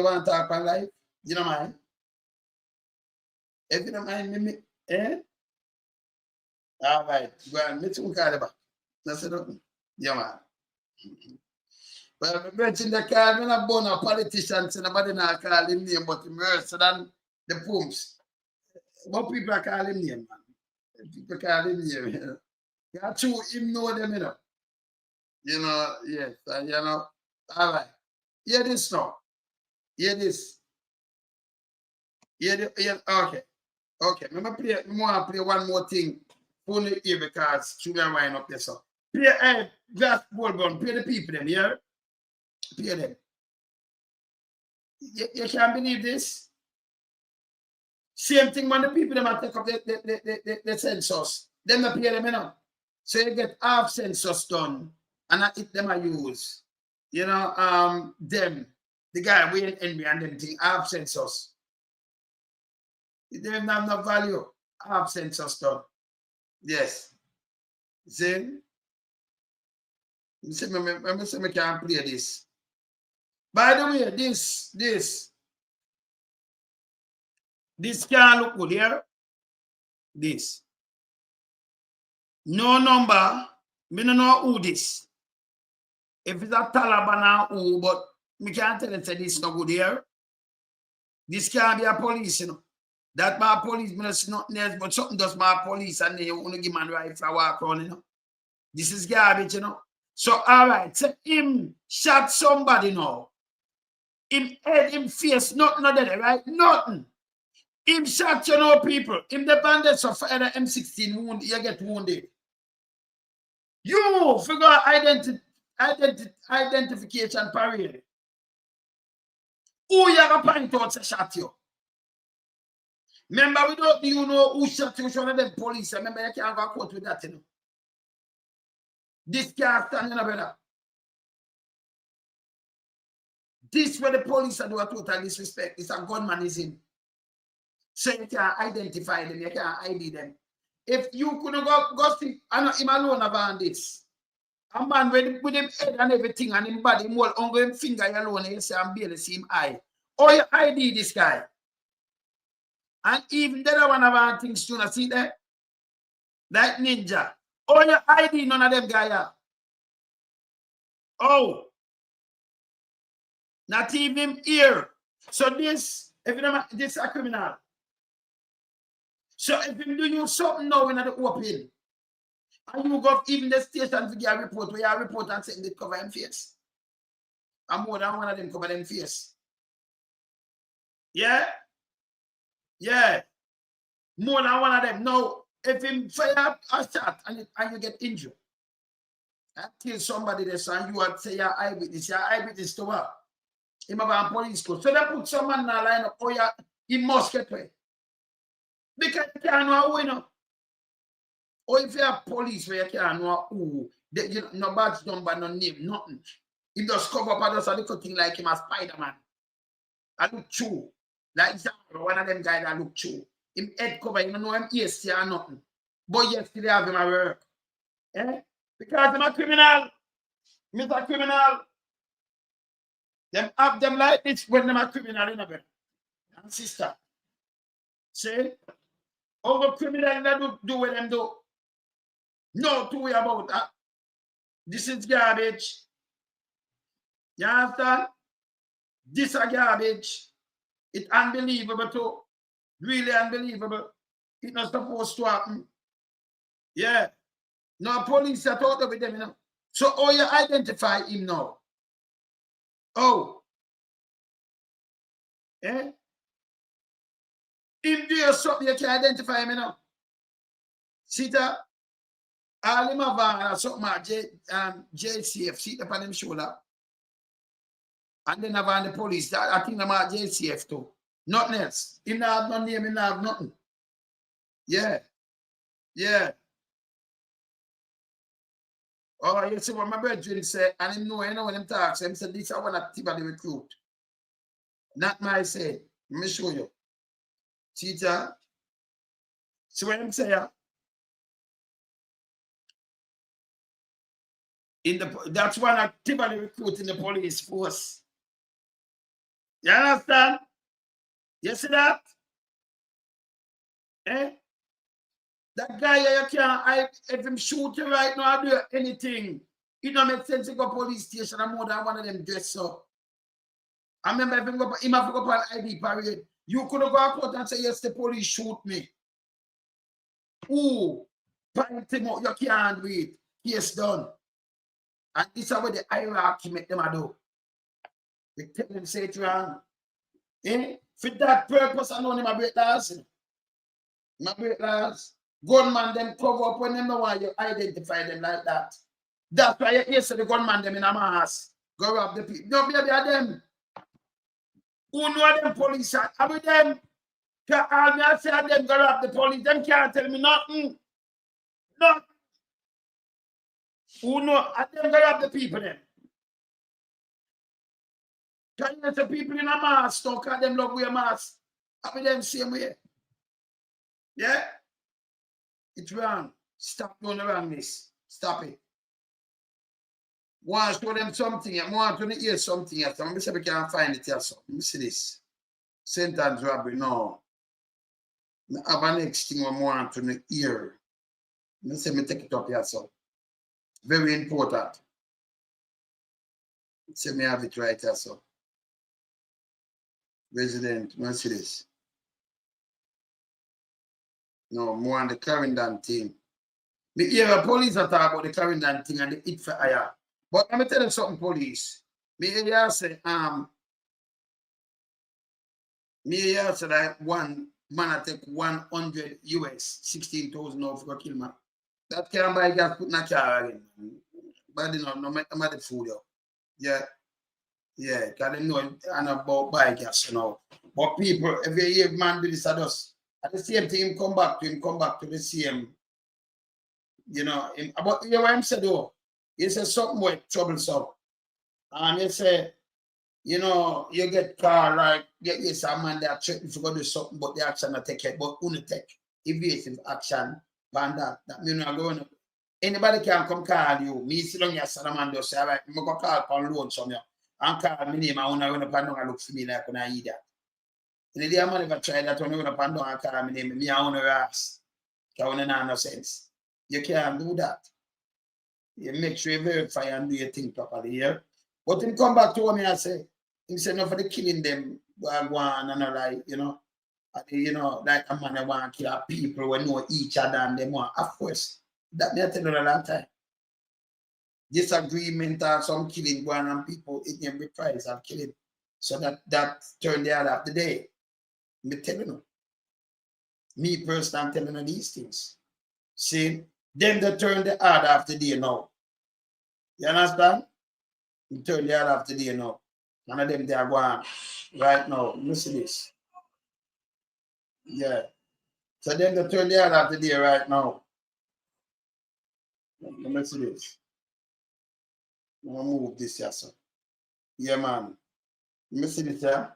on life? You don't mind? If you don't mind me, eh? All right. Go on. Let's look at it. That's it. Yeah, man. Well, I mentioned the call, I'm not born a politician, so nobody not call him name, but him worse than the pumps. What people are calling name, man? People call him name, you know. You have to him know them, you know. You know, yes, and you know. All right. Hear this now. Hear this. Okay. Okay. I want to play one more thing. Only here because children wind up there. So play glass ball gun, play the people them here. Play them. You can't believe this. Same thing when the people them take up the census. Them not pay them enough. So you get half census done and I hit them I use. You know, them, the guy we envy and them thing, half census. They don't have no value. Half census done. Yes. See? Let me see me can play this. By the way, this can look good here. This. No number. Me don't know who this. If it's a Taliban or who, but me can't tell it say this no good here. This can't be a police, you know. That my police, me not nothing else, but something does my police and they want to give man right for walk around, you know. This is garbage, you know. So, all right, so him shot somebody now. Him head, him face, nothing not there, right? Nothing. Him shot, you know, people. Him the bandits of fire M16 wound, you get wounded. You figure identification parade. Who you have a point out to shot you? Remember, we don't you know who shot you, which one of them police. Remember, you can't go court with that, you know. This can't stand in a brother. This where the police are doing total disrespect. It's a gunmanism. So you can't identify them, you can't ID them. If you couldn't go see, I know him alone about this. A man with him head and everything and him body, more on him finger alone, you say I'm barely see him eye. Or you ID this guy. And even the other one of our things you see there, like ninja. Or you ID none of them guys. Oh, not even here. So this, if you don't, this is a criminal. So if you do something now in the open, and you go even the station to get a report, where you report and say they cover them face. And more than one of them cover them face. Yeah? Yeah. More than one of them. Now, if him fire a shot and you get injured, and kill somebody there, and you would say you're eyewitness to what? Him about police court. So they put someone in a line up, oh yeah, he must get away. Because you can't know who, you know. Or if you have police where you can't know who, you know, no badge number, no name, nothing. He just cover up others and little thing like him a Spider-Man. I look true. Like one of them guys that look true. Him head cover, you don't know him ears or nothing. But yesterday have him at work. Eh? Because I'm a criminal. Mr. Criminal. Them have them like this when them a criminal in a bed. And sister. See? Over criminal that do what them do. No two way about that. This is garbage. You understand? This is garbage. It's unbelievable too. Really unbelievable. It's not supposed to happen. Yeah. No police are talking with them, you know. So how you identify him now? Oh. Eh? Him do something you can identify him, you know. See that? All him have something JCF, see up on him shoulder. And then have the police. I think I'm at JCF too. Nothing else. Him not have no name, him not have nothing. Yeah. Yeah. Oh, you see what my brethren say, and him know, you know when him talks, him say, this I want to tip of the recruit. Not my say. Let me show you. See that? See what him say? That's one I tip of the recruit in the police force. You understand? You see that? Eh? That guy you can't, if him shoot you right now, do anything. It don't make sense to go police station and more than one of them dress up. I remember if him have to go on ID parade, you could have go out and say, yes, the police shoot me. Ooh, point him out, you can't do it. Case done. And this is what the hierarchy make them do. They tell them say it wrong. Eh? For that purpose, I know them a break laws. My break laws. Gunman them cover up when them know why you identify them like that. That's why you say the gunman them in a mass. Go rob the people. No, maybe are them. Who know them police are with them? All me I say them go rob the police, them can't tell me nothing. Nothing. Who know? And them go rob the people then. Can you say people in a mask, don't call them love wear mask? I mean them same way. Yeah? It's wrong. Stop doing the wrongness. Stop it. Want to show them something, I want to hear something else. I'm say we can't find it here. So let me see this. Sentence robbery, no. I have a next thing I want to hear. Let me say me take it up here, so. Very important. Say me have it right here, so. Resident, let me see this. No, more on the Clarendon thing. Me hear a police talk about the Clarendon thing and the it for hire. But let me tell you something, police. Me hear say, that one man I take 100 US, 16,000 off for kill man. That can buy gas put in a car again. But you know, no matter the food, yo. Yeah. Yeah, because they know and about buy gas, you know. But people, if you hear man do this at us, at the same time, come back to the same, you know. But you know what I'm saying though? He said something like troublesome. And he say, you know, you get car like get some man that threaten to go do something, but the action not take it, but only take evasive action and that means I'm going to anybody can come call you. Me sit down here, Salaman just say, all right, I'm gonna call on loan some you. And call me name, I wanna run up and down and look for me like when I eat that. In the day I'm never try that when you run up and down and call me name, me I wanna ask. Because I wanna no sense. You can't do that. You make sure you verify and do your thing properly here. But him come back to me and say, he said, no, for the killing them, go on and like, you know, like a man that want to kill people who know each other and them want. Of course, that may tell you a long time. Disagreement or some killing going on people, it can be price of killing. So that turned the other of the day. Me telling you. Me personally, I'm telling you these things. See, them that turn the other of the day now. You understand? You turn the other of the day now. None of them they are going right now. Listen this. Yeah. So then they turn the other of the day right now. Let me see this. I'm gonna move this here, so. Yeah, man. Let me see this here.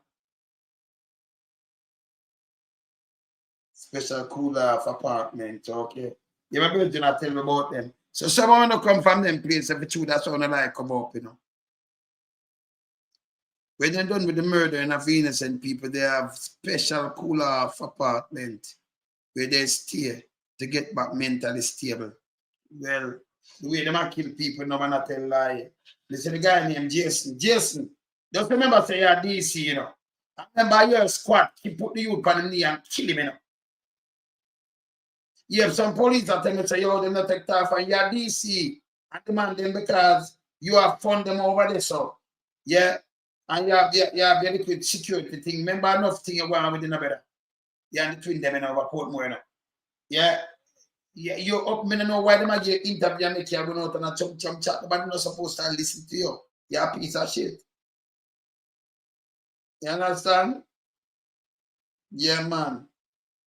Special cooler of apartment, okay. You might be able to not tell me about them. So someone will come from them place if it's true that's how I come up, you know. When they're done with the murder of innocent people, they have special cooler of apartment where they stay to get back mentally stable. Well, the way they might kill people, no one tell lie. Listen, the guy named Jason. Jason, just remember say you're DC, you know. I remember your squad, he put the youth on the knee and kill him, you know. You have some police that tell me say, yo, they're not take off and you're DC. And demand them because you have fund them over there, so yeah. And you have very good security thing. Remember enough thing you want within a better. Yeah, and between them and over Portmore, you know. Yeah. Yeah, you up me know why they might get interview and make you go out and a chum chat, but not supposed to listen to you. You're a piece of shit. You understand? Yeah, man.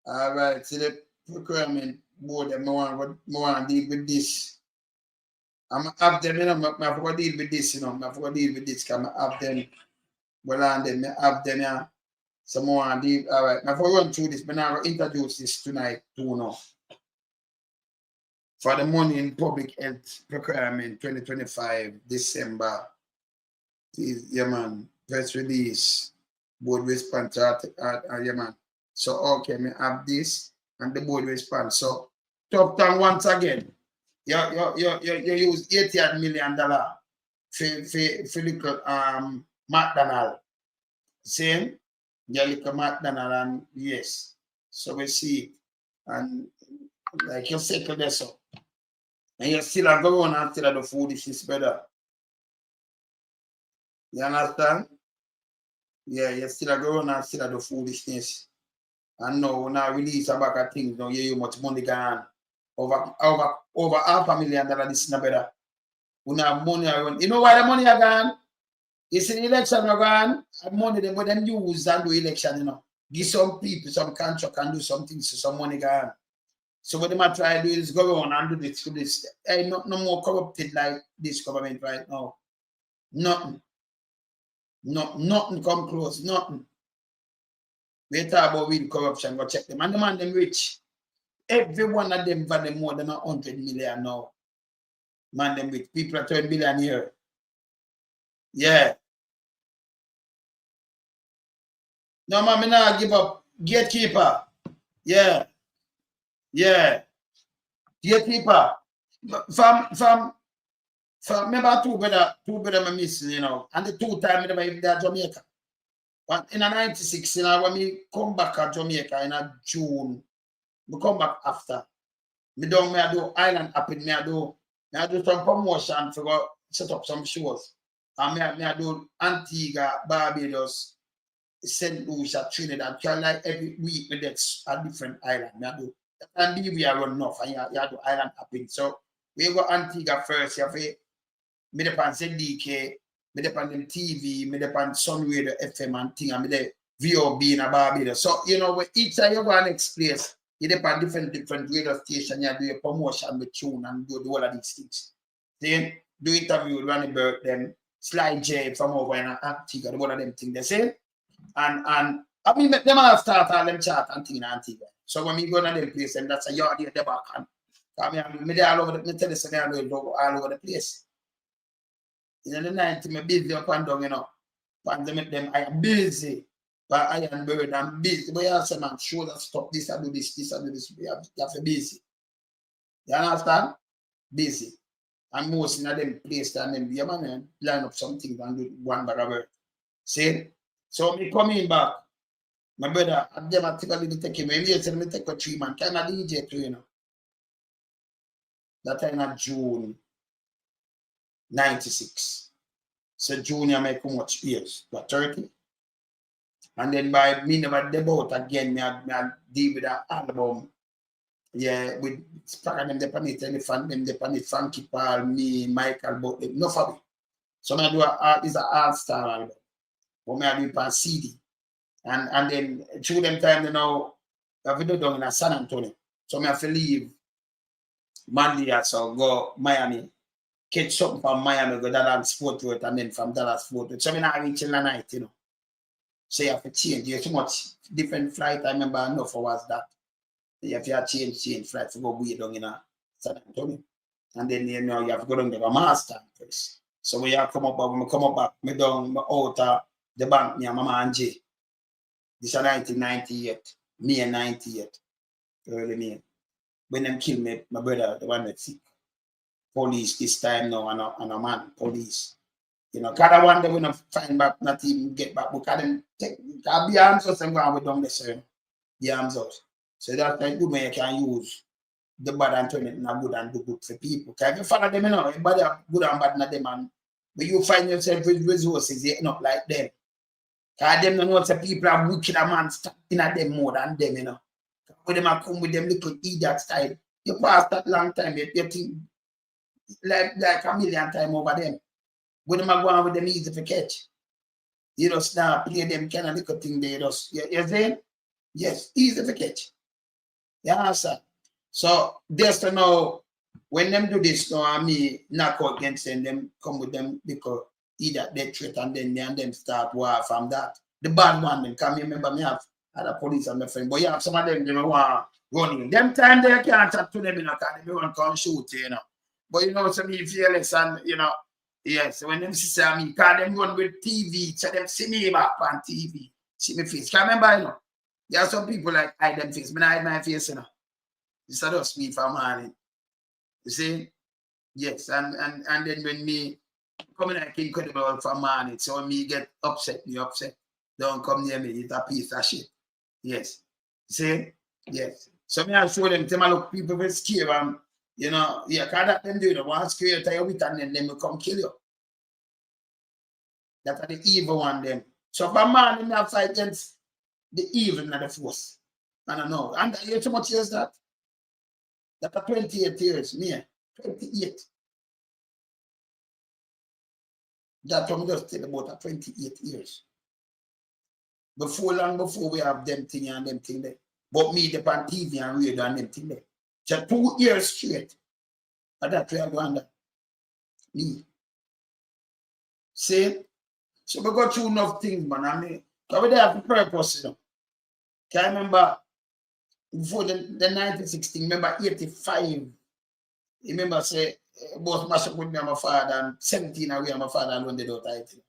All right. See the procurement board, I want to deal with this. I'm have them, you know, I forgot to deal with this, you know. I forgot to deal with this because I have them. Well, and then I have them, yeah. So more and deal. All right. Now, if I run through this, but now I'll introduce this tonight too now. For the money in public health procurement 2025 December. Yeah, man. Press release. Board response. Yeah, man. So, okay, me have this and the board response. So, top down once again. You use $88 million for little McDonald. Same? Yeah, little McDonald and yes. So we see. And like you circle this up. And you still are going on until the foolishness better. You understand? Yeah, you still are going on until the foolishness. And now when I release a bag of things, now you much money gone. Over $500,000 this is not better. We have money around. You know why the money are gone? You see the election are gone, and money them use and do election, you know. give some people some contract and do something so some money gone. So what they might try to do is go on and do this to this. Hey, no more corrupted like this government right now. Nothing. Nothing come close. Nothing. We talk about real corruption, go check them. And the man them rich. Every one of them value more than 100 million now. Man them rich. People are 12 billion here. Yeah. No man, me not give up. Gatekeeper. Yeah. Yeah. Gatekeeper. From remember two brother I miss, you know, and the 2 times I never there Jamaica. But in a 96, you know, when me come back at Jamaica in a June, we come back after. Me do island up in me I do some promotion to go set up some shows. And me I do Antigua, Barbados, St. Lucia, Trinidad, like every week with a different island. Me I do. And we are run off and you do island hopping. So we go Antigua first, you have me depend ZDK, me depend on TV, me depend on Sun Radio FM and thing, and me the VOB in a Barbados. So, you know, when each time you go and next place, you depend different radio station, you do a promotion with tune and do all of these things. Then do interview with Ronnie Burke, then Slide J from over in Antigua, the one of them things they say. And I mean, them all start all them chat and thing in Antigua. So when we go to them place, and that's a yard here, the back and I mean, me all over the, me tell you, so all over the place. In the night, I'm busy up and down, you know. Pandemic, them, I am busy. But I am bird, I'm busy. But you also, man, show that stop this, I do this, I do this. You have to be busy. You understand? Busy. And most in them place, and then, yeah, man, line up something and do one by work. See? So, me coming back, my brother, I them typically take him. Maybe tell me take a 3 man. Kind of DJ too, you know. That time in June 96. So junior make how much years? What, 30? And then by me never debut again, me I deal with that album. Yeah, with them depend Elephant, them depend Frankie Paul, me, Michael, but no for me. So I do is an all-star album. But me I do it on CD. And then through them time, you know, I have to do down in San Antonio. So I have to leave Monday, so go Miami. Catch something from Miami, go Dallas Fort Worth, and then from Dallas Fort Worth. So I'm not reaching the night, you know. So you have to change. You have too much different flight. I remember enough for was that. You have to change flight to go way down in San Antonio. And then you know you have to go down to the master first. So when you come up back, me down me out the bank, me and Mama and Jay. This is 1998. Me and 98. Early May. When them kill me, my brother, the one that sick. Police this time now and a man, police. You know, because I want them to find back, not even get back, because them take the arms out and go on with them, the arms out. So that's like good when you can use the bad and turn it in a good and do good for people. Because if you follow them, you know, everybody have good and bad in them, and when you find yourself with resources, you're not like them. Because them don't know what people are wicked a man stuck in them more than them, you know. When them come with them little idiot style, you pass that long time, you think like a million times over them. When them go on with them easy to catch. You just now play them kind of little thing they just, you saying? Yes, easy to catch. Yeah, sir. So there's to know when them do this now and me knock out against them come with them because either they threat and then they and them start war from that. The bad one them can remember me have other police and my friend, but you have some of them they want running. Them time they can't chat to them in a car, they want to come shoot, you know. But you know, so me fearless and you know, yes, when them see me, because them run with TV, so them see me back on TV, see me face. Can remember, you know, there are some people like hide them face, but I hide my face, you know. This is just me for morning. You see? Yes, and then when me coming like incredible for morning, so when me get upset, me upset. Don't come near me, it's a piece of shit. Yes. See? Yes. So me I show them, tell me look, people will scare them. You know, yeah, because that them do, you know, one scare you, tie you with and then they will come kill you. That's the evil one them. So for man, you have to fight against the evil and the force. I don't know. And you know how much years that? That's 28 years, me. 28. That's what we just tell about 28 years. before we have them thing and them thing there. But me the on TV and radio and them thing there. So 2 years straight. And that's where I go under. Me. See? So we got through enough things, man. I mean, because we have a purpose, you know. Can I remember before the 1916, remember 85. Remember say both mash up with me and my father and 17 away and my father and when they don't title.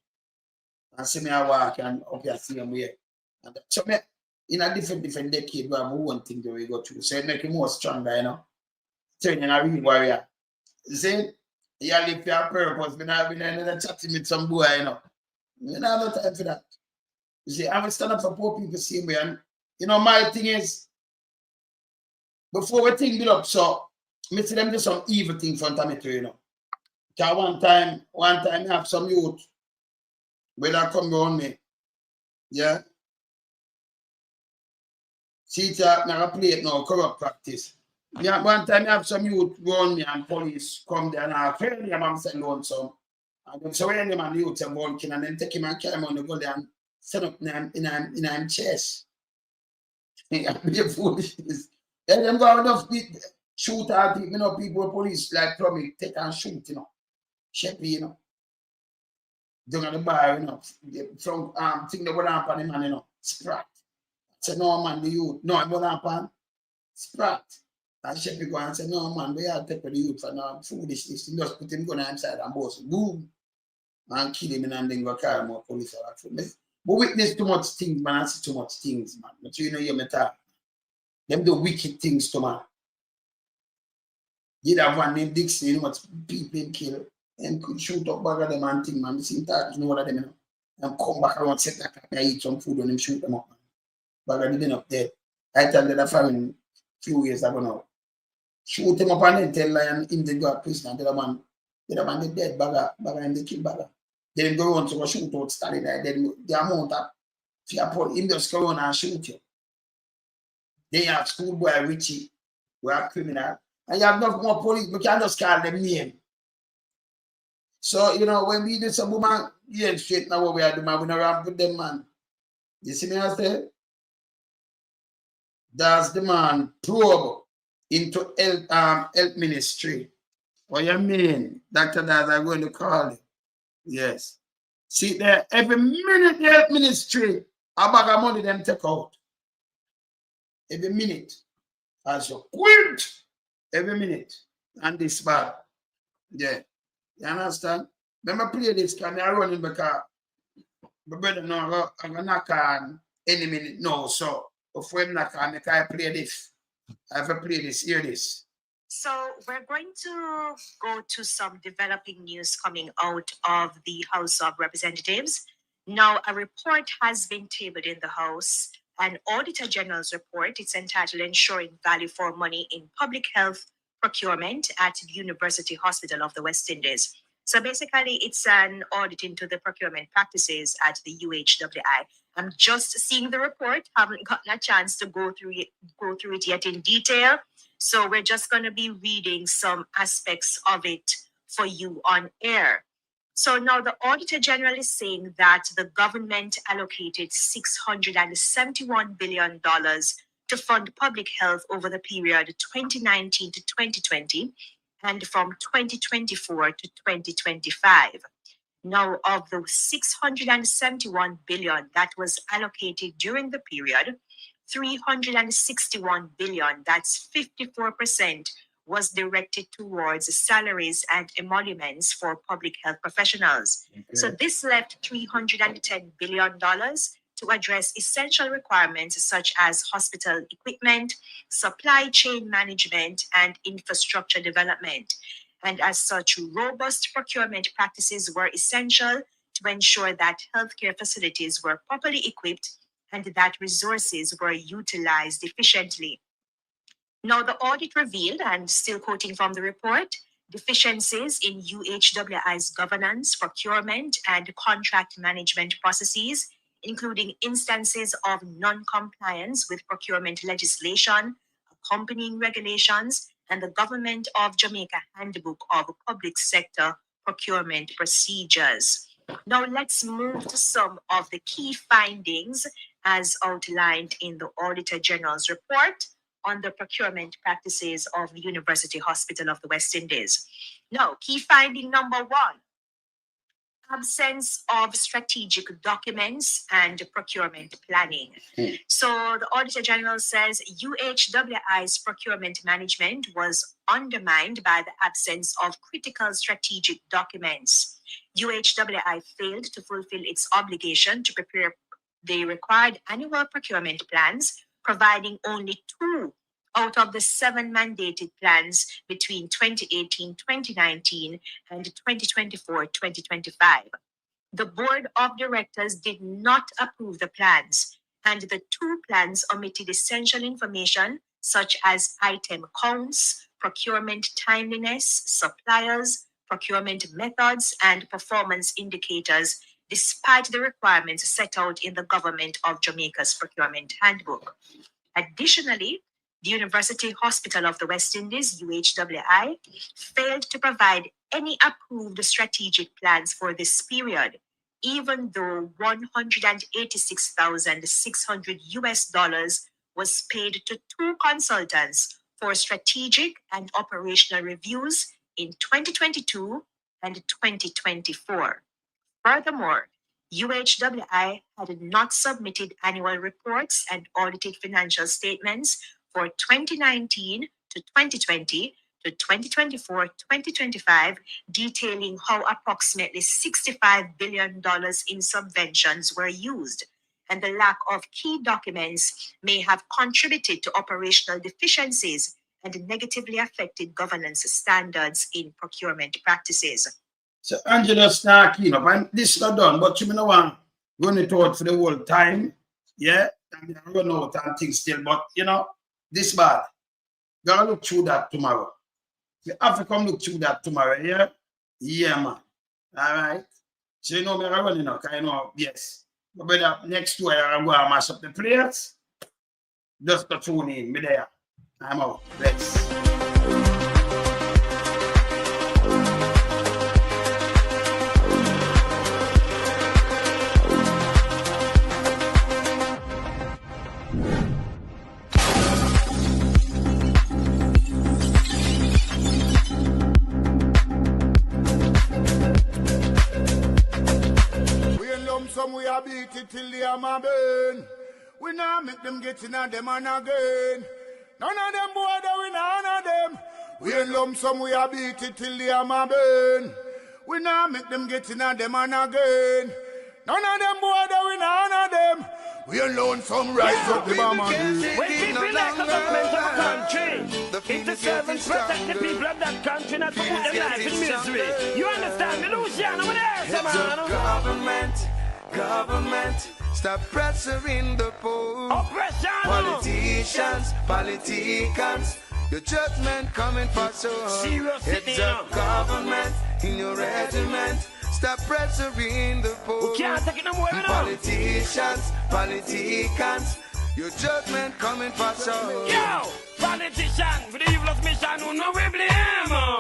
And see me I walk and up here see him here. And so me in a different decade we have one thing that we go through. So it make you more stronger, you know. Turning a real warrior. See? You live for your purpose. When I've been another chatting with some boy, you know. You know, no time for that. You see, I will stand up for poor people same way. And you know, my thing is before we think it up, so me see them do some evil thing in front of me too, you know. Because one time I have some youth where they come around me. Yeah. See that now play it now, corrupt practice. Yeah, one time I have some youth around me and police come there and I fail them and send on some. And then so when them and the youth are walking and then take him and carry him on the go there and set up in a chest. Be foolishness. Then them go enough shoot at people, you know, people police like plumbing, take and shoot, you know. Sheppy, you know. Down at the bar, you know. From thing that would happen, the man, you know, sprat. Say no man, the youth. No, it would happen. Sprat. And Sheppy go and say, no man, we have to take the youth for no foolishness. You just put him gun inside and boss. Boom. Man kill him and then go carry more police or that. But witness too much things, man. I see too much things, man. But you know, you me talk. Them do wicked things to man. You have one named Dixon, you know what people him kill. And could shoot up back at them and thing, man. See that, you know what I mean? And come back around, set that and eat some food and him shoot them up, man. Back at the up there. I tell them that found few years ago now. Shoot him up and then tell lion in the God prison and the man the dead bagger in the kill bagger. Then go on to go shoot out Stalin there. Then the amount of fear put him just go on and shoot you. They have schoolboy Richie, we have criminal, and you have enough more police, we can't just call them name. So, you know, when we do some woman, yeah, straight now what we are doing, man, we never put them, man. You see me, I say? That's the man probe into health ministry. What you mean? Dr. Daz, I'm going to call it. Yes. See there, every minute the health ministry, a bag of money them take out. Every minute. As you quit every minute. And this bag. Yeah. You understand? Let me play this because I run in because my brother know I'm going to knock on any minute now. So before I knock on, I play this. I have to play this, hear this. So we're going to go to some developing news coming out of the House of Representatives. Now, a report has been tabled in the House, an Auditor General's report. It's entitled Ensuring Value for Money in Public Health Procurement at the University Hospital of the West Indies. So basically, it's an audit into the procurement practices at the UHWI. I'm just seeing the report, haven't gotten a chance to go through it yet in detail. So we're just going to be reading some aspects of it for you on air. So now the Auditor General is saying that the government allocated $671 billion to fund public health over the period 2019 to 2020 and from 2024 to 2025. Now, of the $671 billion that was allocated during the period, $361 billion, that's 54%, was directed towards salaries and emoluments for public health professionals. Okay. So this left $310 billion to address essential requirements such as hospital equipment, supply chain management, and infrastructure development. And as such, robust procurement practices were essential to ensure that healthcare facilities were properly equipped and that resources were utilized efficiently. Now, the audit revealed, and still quoting from the report, deficiencies in UHWI's governance, procurement, and contract management processes, including instances of non-compliance with procurement legislation, accompanying regulations, and the Government of Jamaica Handbook of Public Sector Procurement Procedures. Now let's move to some of the key findings as outlined in the Auditor General's report on the procurement practices of the University Hospital of the West Indies. Now, key finding number 1. Absence of strategic documents and procurement planning. So the Auditor General says UHWI's procurement management was undermined by the absence of critical strategic documents. UHWI failed to fulfill its obligation to prepare the required annual procurement plans, providing only 2 out of the 7 mandated plans between 2018-2019 and 2024-2025. The Board of Directors did not approve the plans, and the 2 plans omitted essential information such as item counts, procurement timeliness, suppliers, procurement methods, and performance indicators, despite the requirements set out in the Government of Jamaica's Procurement Handbook. Additionally, the University Hospital of the West Indies, UHWI, failed to provide any approved strategic plans for this period, even though $186,600 was paid to 2 consultants for strategic and operational reviews in 2022 and 2024. Furthermore, UHWI had not submitted annual reports and audited financial statements for 2019 to 2020 to 2024-2025, detailing how approximately $65 billion in subventions were used, and the lack of key documents may have contributed to operational deficiencies and negatively affected governance standards in procurement practices. So Angela Stark, and this not done, but you know what? Run it out for the whole time. Yeah, and I run out and things still, but this bad. Gotta look through that tomorrow. You have to come look through that tomorrow, yeah? Yeah, man. Alright. So me I run yes. But better next week I'm gonna mash up the players. Just to tune in, me there. I'm out. Let's. We are beat it till the hammer burn. We now make them get in on them and again. None of them boy that we none of them. We in lump sum we are beat it till the hammer burn. We now make them get in on them and again. None of them boy that we none of them. We alone some rise up the bomb and do. When people like the government of a country, it's to serve and protect the people of that country, not to put them life in misery. You understand me, Luciano? What else, man? Government, stop pressuring the poor. Oppression. Politicians, your judgment coming for sure. Serious It's a government in your regiment. Stop pressuring the poor. We can't take it no more, Politicians, your judgment coming for sure. Yo, politician, for the evilest mission, who know we blame.